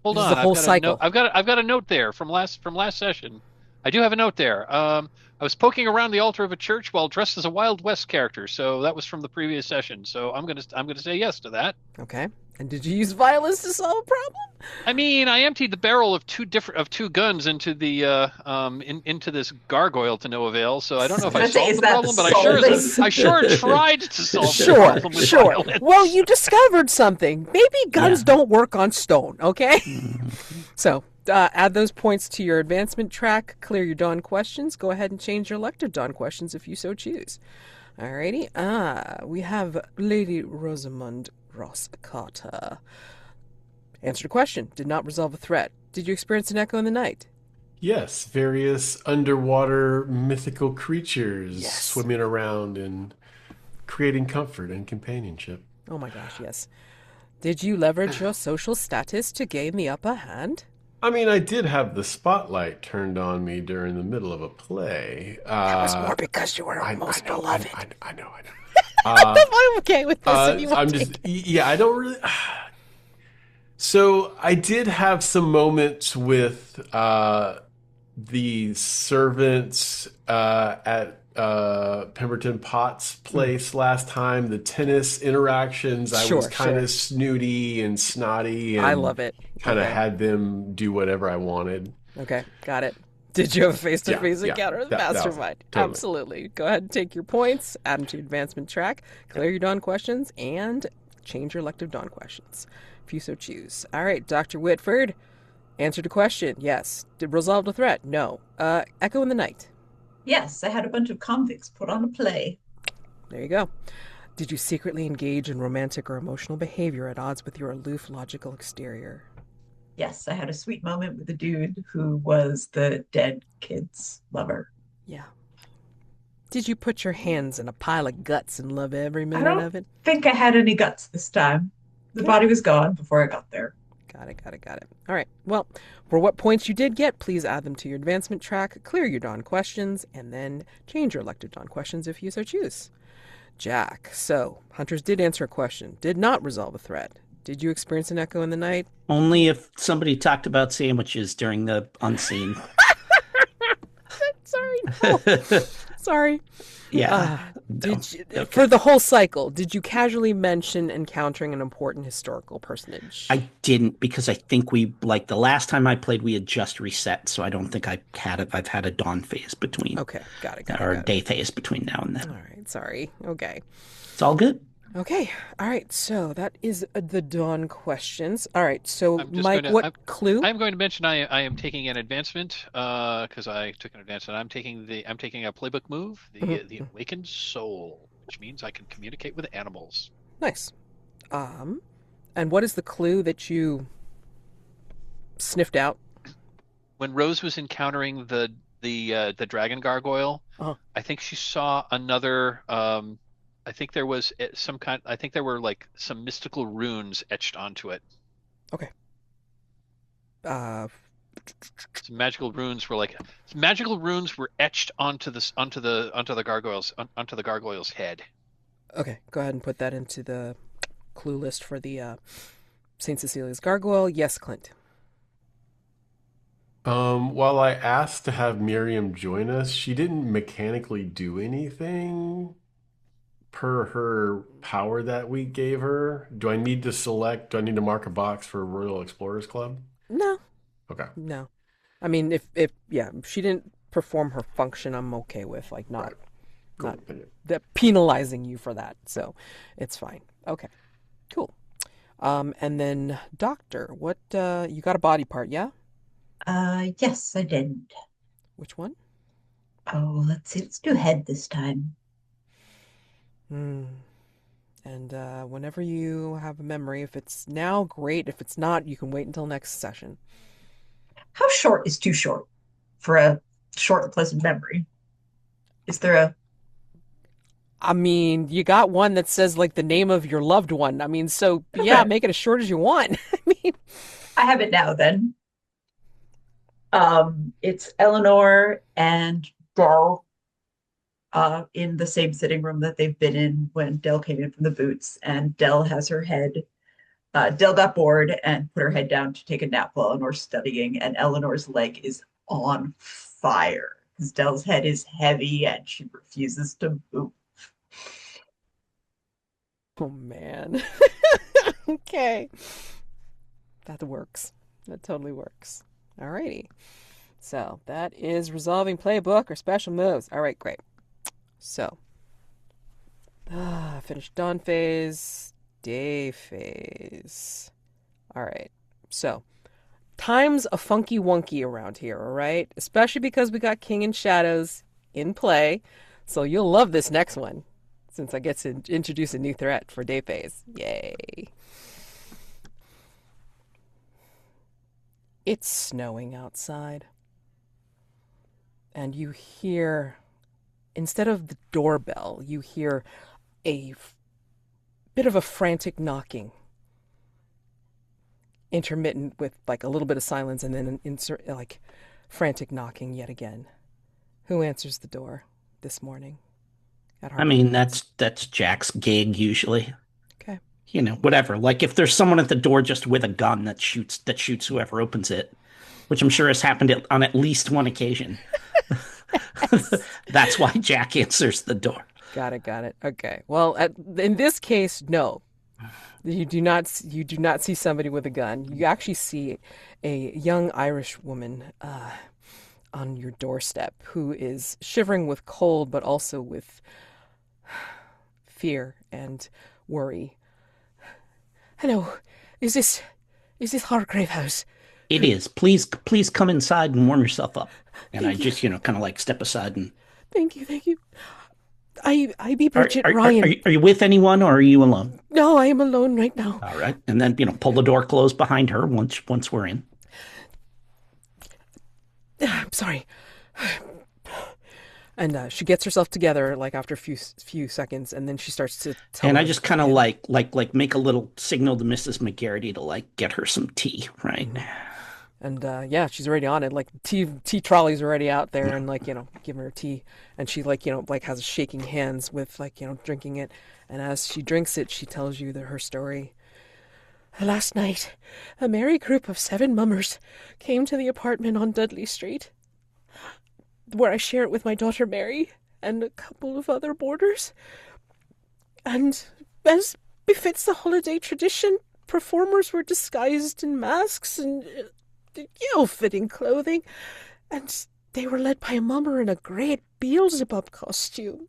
Hold This is on. the whole cycle. I've got a note there from last session. I do have a note there. I was poking around the altar of a church while dressed as a Wild West character, so that was from the previous session. So I'm gonna say yes to that. Okay. And did you use violence to solve a problem? I mean, I emptied the barrel of two guns into the into this gargoyle to no avail. So I don't know if I solved the problem, but I sure tried to solve the problem with violence. Well, you discovered something. Maybe guns don't work on stone, okay? So add those points to your advancement track. Clear your dawn questions. Go ahead and change your elective dawn questions if you so choose. Alrighty. We have Lady Rosamund Ross Carter. Answered a question. Did not resolve a threat. Did you experience an echo in the night? Yes, various underwater mythical creatures Yes. swimming around and creating comfort and companionship. Oh my gosh, yes. Did you leverage your social status to gain the upper hand? I mean, I did have the spotlight turned on me during the middle of a play. That was more because you were our most beloved. I know. I'm okay with this if you want I'm to just, take it. yeah, I don't really. So I did have some moments with the servants at Pemberton Potts' place last time. The tennis interactions, I was kind of snooty and snotty, and I love it. kind of had them do whatever I wanted. Okay, got it. Did you have a face-to-face Yeah, encounter with that was Mastermind? totally. Absolutely. Go ahead and take your points, add them to your advancement track, clear your dawn questions, and change your elective dawn questions, if you so choose. All right, Dr. Whitford, answered a question. Yes. Did resolve a threat? No. Echo in the night. Yes, I had a bunch of convicts put on a play. There you go. Did you secretly engage in romantic or emotional behavior at odds with your aloof, logical exterior? Yes, I had a sweet moment with a dude who was the dead kid's lover. Yeah. Did you put your hands in a pile of guts and love every I minute don't of it? think I had any guts this time. The body was gone before I got there. Got it. All right. Well, for what points you did get, please add them to your advancement track, clear your dawn questions, and then change your elective dawn questions if you so choose. Jack. So, hunters did answer a question, did not resolve a threat. Did you experience an echo in the night? Only if somebody talked about sandwiches during the unseen. Sorry. No. Sorry. Yeah. For the whole cycle, did you casually mention encountering an important historical personage? I didn't, because I think the last time I played, we had just reset, so I don't think I've had a dawn phase between. Okay, got it. Or a day phase between now and then. All right, sorry. Okay. It's all good. Okay, all right, so that is the dawn questions. All right, so Mike, clue? I'm going to mention I am taking an advancement because I took an advancement. I'm taking a playbook move, the Awakened Soul, which means I can communicate with animals. Nice. And what is the clue that you sniffed out? When Rose was encountering the dragon gargoyle, Uh-huh. I think she saw another. I think there was some kind. I think there were like some mystical runes etched onto it. Okay. Some magical runes were etched onto the gargoyle's head. Okay, go ahead and put that into the clue list for the St. Cecilia's Gargoyle. Yes, Clint. While I asked to have Miriam join us, she didn't mechanically do anything per her power that we gave her. Do I need to mark a box for Royal Explorers Club? No. Okay. No. I mean, if she didn't perform her function, I'm okay with not Cool. penalizing you for that. So it's fine. Okay. Cool. And then Doctor, what you got a body part, yeah? Yes, I did. Which one? Oh, let's see. Let's do head this time. And whenever you have a memory, if it's now, great. If it's not, you can wait until next session. How short is too short for a short and pleasant memory? Is there a... I mean, you got one that says like the name of your loved one. I mean, so yeah, Okay. make it as short as you want. I mean, I have it now then. It's Elinor and Dell in the same sitting room that they've been in when Dell came in from the boots, and Dell has her head. Dell got bored and put her head down to take a nap while Eleanor's studying, and Eleanor's leg is on fire because Dell's head is heavy and she refuses to move. oh man. Okay. That works. That totally works. Alrighty. So that is resolving playbook or special moves. All right, great. So, finished dawn phase, day phase. All right. So, time's a funky wonky around here, all right? Especially because we got King and Shadows in play. So you'll love this next one since I get to introduce a new threat for day phase. Yay. It's snowing outside. And you hear, instead of the doorbell, you hear a bit of a frantic knocking. Intermittent with like a little bit of silence and then like frantic knocking yet again. Who answers the door this morning at I mean, that's Jack's gig usually. Okay. You know, whatever. Like if there's someone at the door just with a gun that shoots whoever opens it, which I'm sure has happened on at least one occasion. That's why Jack answers the door. Got it. Okay. Well, in this case, no. You do not see somebody with a gun. You actually see a young Irish woman on your doorstep who is shivering with cold, but also with fear and worry. Hello, is this Hargrave House? It is. Please come inside and warm yourself up. And Thank I just, kind of like step aside and. Thank you. I be Bridget Ryan. Are you with anyone or are you alone? No, I am alone right now. All right. And then, pull the door closed behind her once we're in. I'm sorry. And she gets herself together like after a few seconds, and then she starts to tell. And I just kind of like make a little signal to Mrs. McGarity to like get her some tea, right? And yeah, she's already on it. Like tea trolley's already out there, and like giving her tea, and she like has shaking hands with like drinking it, and as she drinks it, she tells you her story. Last night, a merry group of 7 mummers came to the apartment on Dudley Street, where I share it with my daughter Mary and a couple of other boarders. And as befits the holiday tradition, performers were disguised in masks and ill-fitting clothing, and they were led by a mummer in a great Beelzebub costume.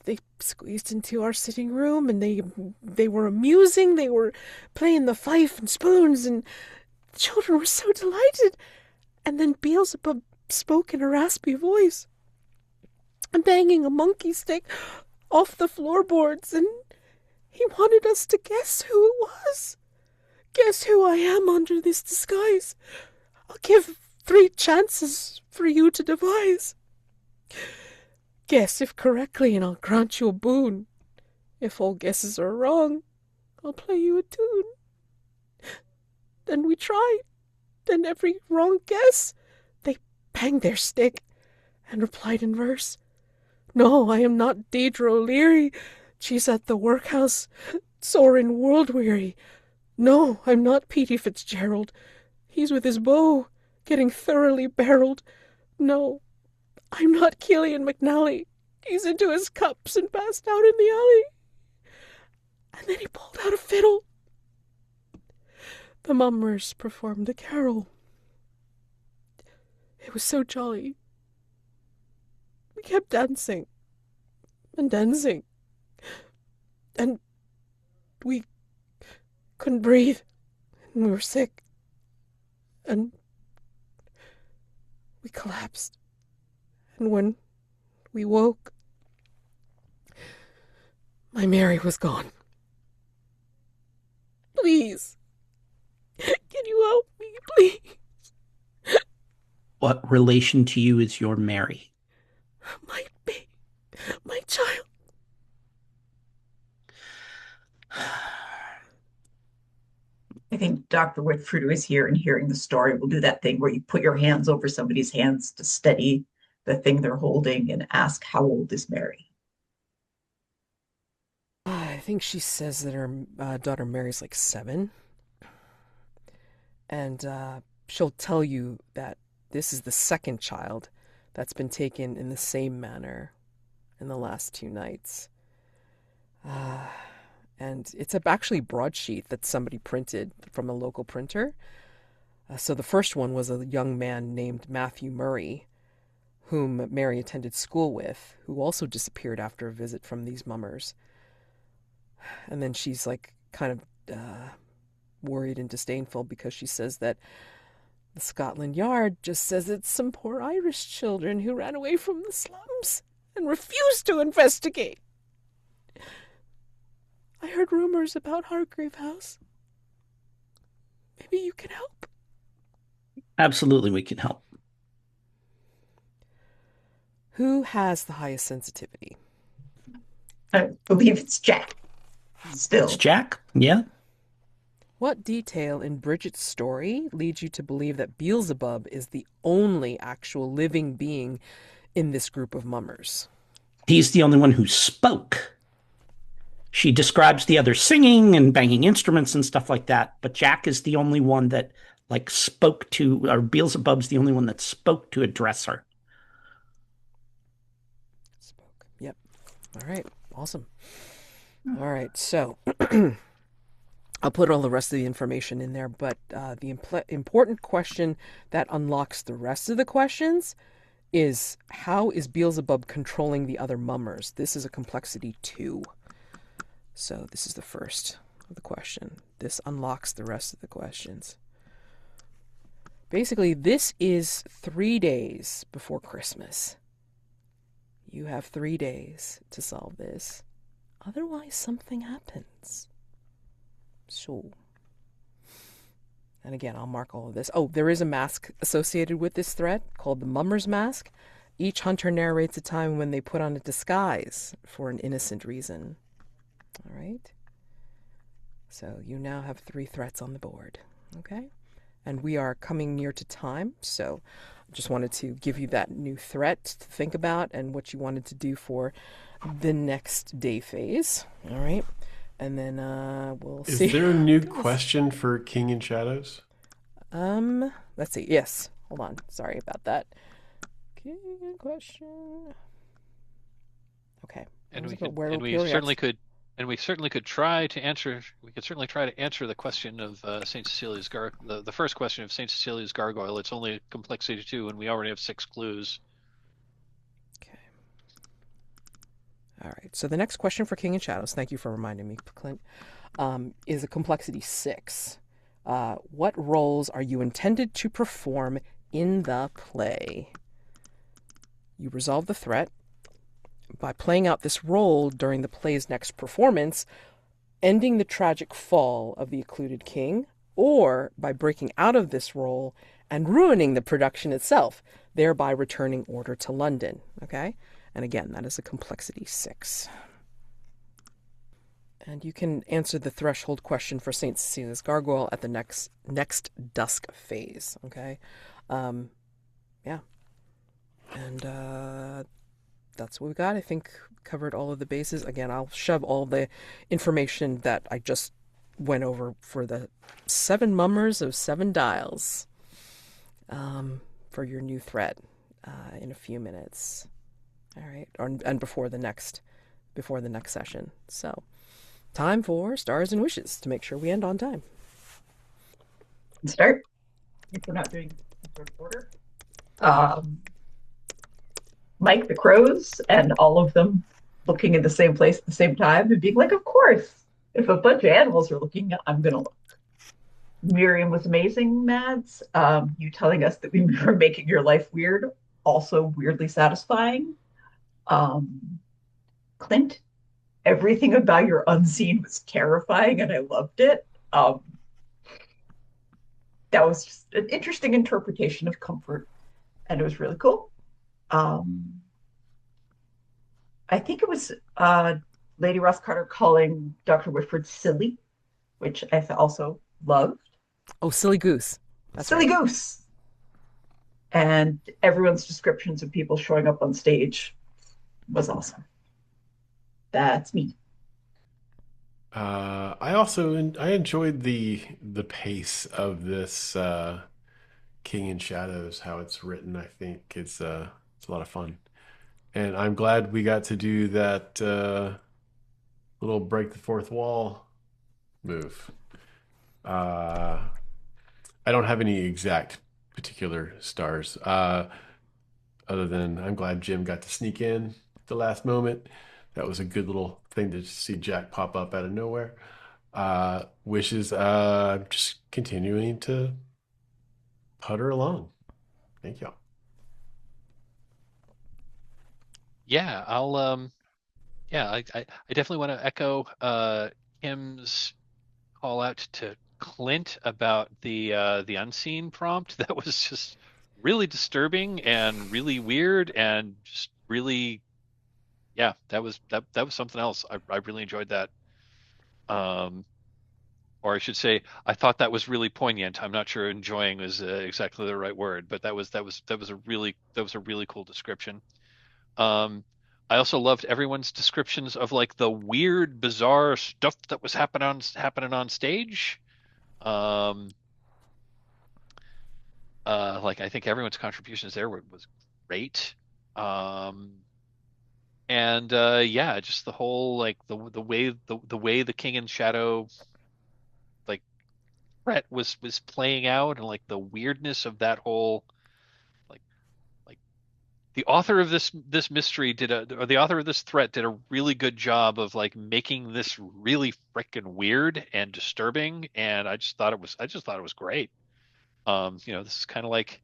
They squeezed into our sitting room, and they were amusing. They were playing the fife and spoons, and the children were so delighted. And then Beelzebub spoke in a raspy voice, and banging a monkey stick off the floorboards, and he wanted us to guess who it was. Guess who I am under this disguise. I'll give 3 chances for you to devise. Guess if correctly, and I'll grant you a boon. If all guesses are wrong, I'll play you a tune. Then we tried, and every wrong guess, they banged their stick and replied in verse. No, I am not Deirdre O'Leary. She's at the workhouse, sore and world-weary. No, I'm not Petey Fitzgerald. He's with his bow, getting thoroughly barreled. No, I'm not Killian McNally. He's into his cups and passed out in the alley. And then he pulled out a fiddle. The mummers performed a carol. It was so jolly. We kept dancing and dancing, and we couldn't breathe, and we were sick, and we collapsed. And when we woke, my Mary was gone. Please, can you help me, please? What relation to you is your Mary? Might be my child. I think Dr. Whitford, who is here and hearing the story, will do that thing where you put your hands over somebody's hands to steady the thing they're holding and ask, how old is Mary? I think she says that her daughter Mary's like 7. And she'll tell you that this is the second child that's been taken in the same manner in the last 2 nights. And it's actually a broadsheet that somebody printed from a local printer. So the first one was a young man named Matthew Murray, whom Mary attended school with, who also disappeared after a visit from these mummers. And then she's like kind of worried and disdainful because she says that the Scotland Yard just says it's some poor Irish children who ran away from the slums and refused to investigate. I heard rumors about Hargrave House. Maybe you can help. Absolutely, we can help. Who has the highest sensitivity? I believe it's Jack. Still. It's Jack? Yeah. What detail in Bridget's story leads you to believe that Beelzebub is the only actual living being in this group of mummers? He's the only one who spoke. She describes the others singing and banging instruments and stuff like that, but Jack is the only one that spoke to, or Beelzebub's the only one that spoke to address her. Spoke. Yep. All right. Awesome. All right. So I'll put all the rest of the information in there, but the important question that unlocks the rest of the questions is, how is Beelzebub controlling the other mummers? This is a complexity 2. So this is the first of the question. This unlocks the rest of the questions. Basically, this is 3 days before Christmas. You have 3 days to solve this. Otherwise, something happens. So, and again, I'll mark all of this. Oh, there is a mask associated with this threat called the Mummer's Mask. Each hunter narrates a time when they put on a disguise for an innocent reason. All right. So you now have 3 threats on the board. Okay. And we are coming near to time. So I just wanted to give you that new threat to think about and what you wanted to do for the next day phase. All right. And then we'll see. Is there a new question for King in Shadows? Let's see. Yes. Hold on. Sorry about that. King question. Okay. And we certainly could try to answer. We could certainly try to answer the question of Saint Cecilia's the first question of Saint Cecilia's Gargoyle. It's only complexity 2, and we already have 6 clues. Okay. All right. So the next question for King in Shadows, thank you for reminding me, Clint, is a complexity 6. What roles are you intended to perform in the play? You resolve the threat by playing out this role during the play's next performance, ending the tragic fall of the occluded king, or by breaking out of this role and ruining the production itself, thereby returning order to London. Okay? And again, that is a complexity 6. And you can answer the threshold question for St. Cecilia's Gargoyle at the next dusk phase. Okay? Yeah. And that's what we got. I think covered all of the bases. Again, I'll shove all the information that I just went over for the 7 mummers of 7 dials for your new thread in a few minutes. All right, and before the next session. So, time for stars and wishes to make sure we end on time. Start. If we're not doing order. Mike the Crows and all of them looking in the same place at the same time and being like, of course, if a bunch of animals are looking, I'm going to look. Miriam was amazing, Mads. You telling us that we were making your life weird, also weirdly satisfying. Clint, everything about your unseen was terrifying and I loved it. That was just an interesting interpretation of comfort and it was really cool. I think it was Lady Ross Carter calling Dr. Whitford silly, which I also loved. Oh, silly goose. That's silly right. Goose. And everyone's descriptions of people showing up on stage was awesome. That's me. I enjoyed the pace of this King in Shadows, how it's written. I think it's a lot of fun. And I'm glad we got to do that little break the fourth wall move. I don't have any exact particular stars, other than I'm glad Jim got to sneak in at the last moment. That was a good little thing to see Jack pop up out of nowhere. Wishes, just continuing to putter along. Thank y'all. Yeah, I definitely want to echo Kim's call out to Clint about the unseen prompt. That was just really disturbing and really weird and just really, yeah, that was something else. I really enjoyed that. Or I should say, I thought that was really poignant. I'm not sure enjoying is exactly the right word, but that was a really cool description. I also loved everyone's descriptions of like the weird, bizarre stuff that was happening on stage. Like I think everyone's contributions there was great. And yeah, just the whole like the way the King in Shadow like threat was playing out and like the weirdness of that whole like the author of this mystery the author of this threat did a really good job of like making this really freaking weird and disturbing, and I just thought it was great. This is kind of like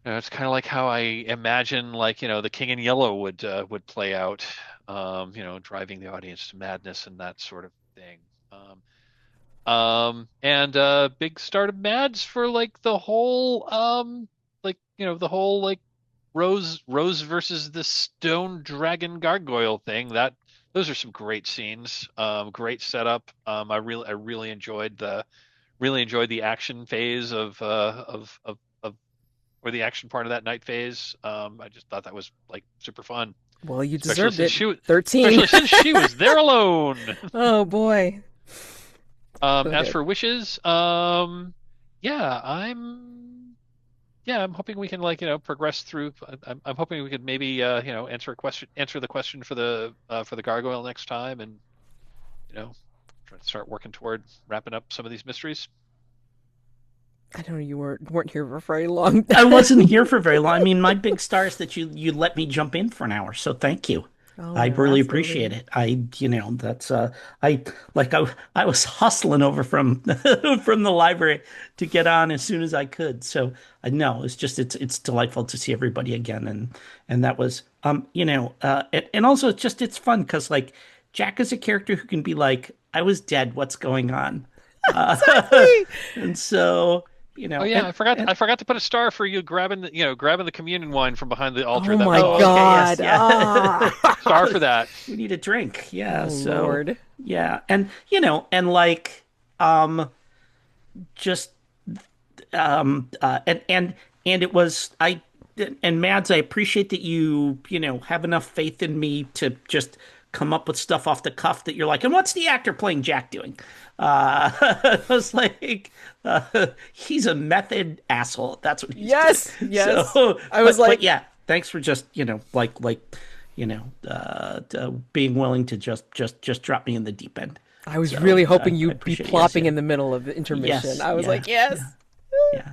it's kind of like how I imagine like the King in Yellow would play out, driving the audience to madness and that sort of thing. And big star to Mads for like the whole the whole like Rose versus the Stone Dragon Gargoyle thing. Those are some great scenes. Great setup. I really enjoyed the action phase of or the action part of that night phase. I just thought that was like super fun. Well, you deserved it. 13. Especially since she was there alone. Oh boy. As for wishes, I'm hoping we can progress through. I'm hoping we could maybe answer the question for the gargoyle next time, and try to start working toward wrapping up some of these mysteries. I don't know. You weren't here for very long. I wasn't here for very long. I mean, my big star is that you let me jump in for an hour, so thank you. Oh, I no, really absolutely. appreciate it. That's I was hustling over from from the library to get on as soon as I could. So I know it's delightful to see everybody again, and that was And also it's fun because like Jack is a character who can be like, I was dead, what's going on? Exactly. And so, Oh yeah, and I forgot to put a star for you grabbing the communion wine from behind the altar. Oh That my made oh, okay, yes, God. yeah. star for that. We need a drink. Yeah, Oh so Lord. yeah. And like just and it was I and Mads, I appreciate that you have enough faith in me to just come up with stuff off the cuff that you're like, and what's the actor playing Jack doing? I was like, he's a method asshole. That's what he's doing. Yes, yes. So, I was but like, yeah, thanks for just being willing to just drop me in the deep end. I was So really I hoping you'd be appreciate it. Yes, plopping yeah. in the middle of the intermission. Yes, I was yeah, like, yes. yeah, yeah.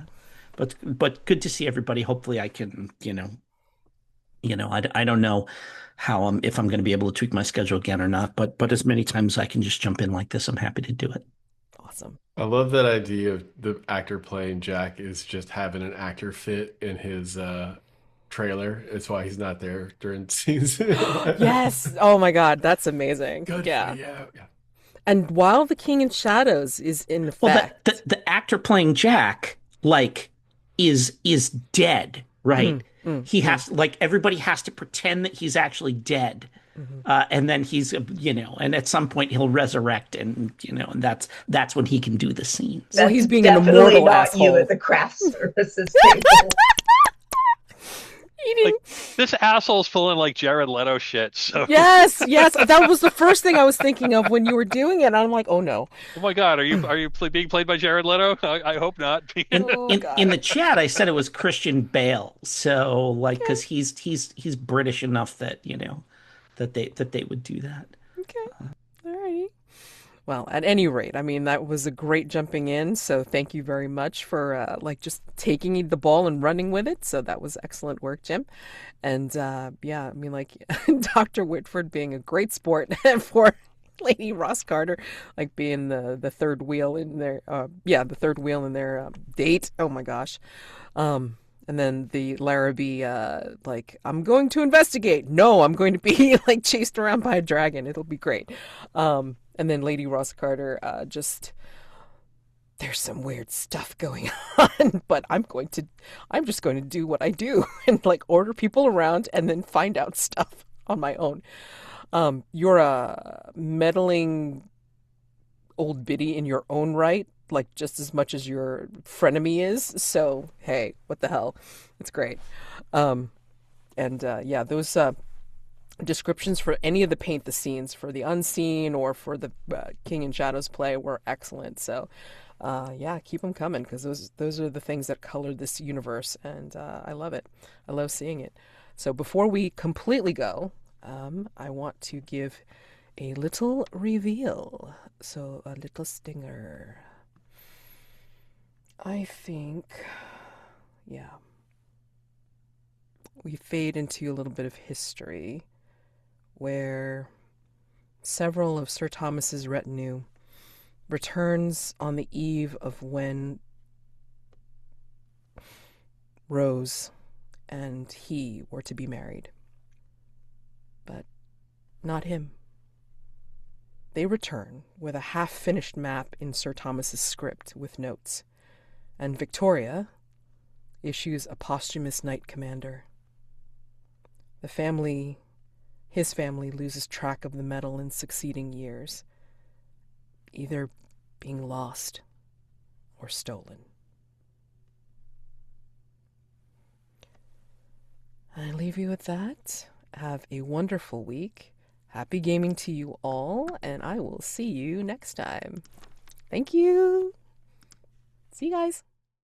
But good to see everybody. Hopefully, I can, I don't know how if I'm going to be able to tweak my schedule again or not. But as many times as I can just jump in like this, I'm happy to do it. Awesome. I love that idea of the actor playing Jack is just having an actor fit in his trailer. It's why he's not there during scenes. Yes. Oh my God, that's amazing. Good for Yeah. you. Yeah. And while the King in Shadows is in Well, effect, the actor playing Jack like is dead, right? He has like everybody has to pretend that he's actually dead. And then and at some point he'll resurrect, and that's when he can do the scenes. well, That's he's being an definitely immortal not you asshole. at the craft services table. Eating. Like this asshole's pulling like Jared Leto shit. So Yes, yes. That was the first thing I was thinking of when you were doing it. I'm like, oh no. oh my God, are you being played by Jared Leto? I hope not. Oh In God. the chat, I said it was Christian Bale, so like because he's British enough that that they would do that. Okay. All right. Well, at any rate, I mean, that was a great jumping in. So thank you very much for like just taking the ball and running with it. So that was excellent work, Jim. And yeah, I mean, like Dr. Whitford being a great sport for Lady Ross Carter, like being the third wheel in their the third wheel in their date. Oh my gosh. And then the Larrabee, like, I'm going to investigate. No, I'm going to be like chased around by a dragon. It'll be great. And then Lady Ross Carter, just there's some weird stuff going on, but I'm just going to do what I do and like order people around and then find out stuff on my own. You're a meddling old biddy in your own right, like just as much as your frenemy is. So hey, what the hell? It's great. Yeah, those descriptions for any of the paint the scenes for the unseen or for the King in Shadows play were excellent. So yeah, keep them coming because those are the things that color this universe, and I love it. I love seeing it. So before we completely go, I want to give a little reveal. So a little stinger. I think, yeah, we fade into a little bit of history where several of Sir Thomas's retinue returns on the eve of when Rose and he were to be married. But not him. They return with a half-finished map in Sir Thomas's script with notes, and Victoria issues a posthumous knight commander. His family loses track of the medal in succeeding years, either being lost or stolen. I leave you with that. Have a wonderful week. Happy gaming to you all, and I will see you next time. Thank you. See you guys.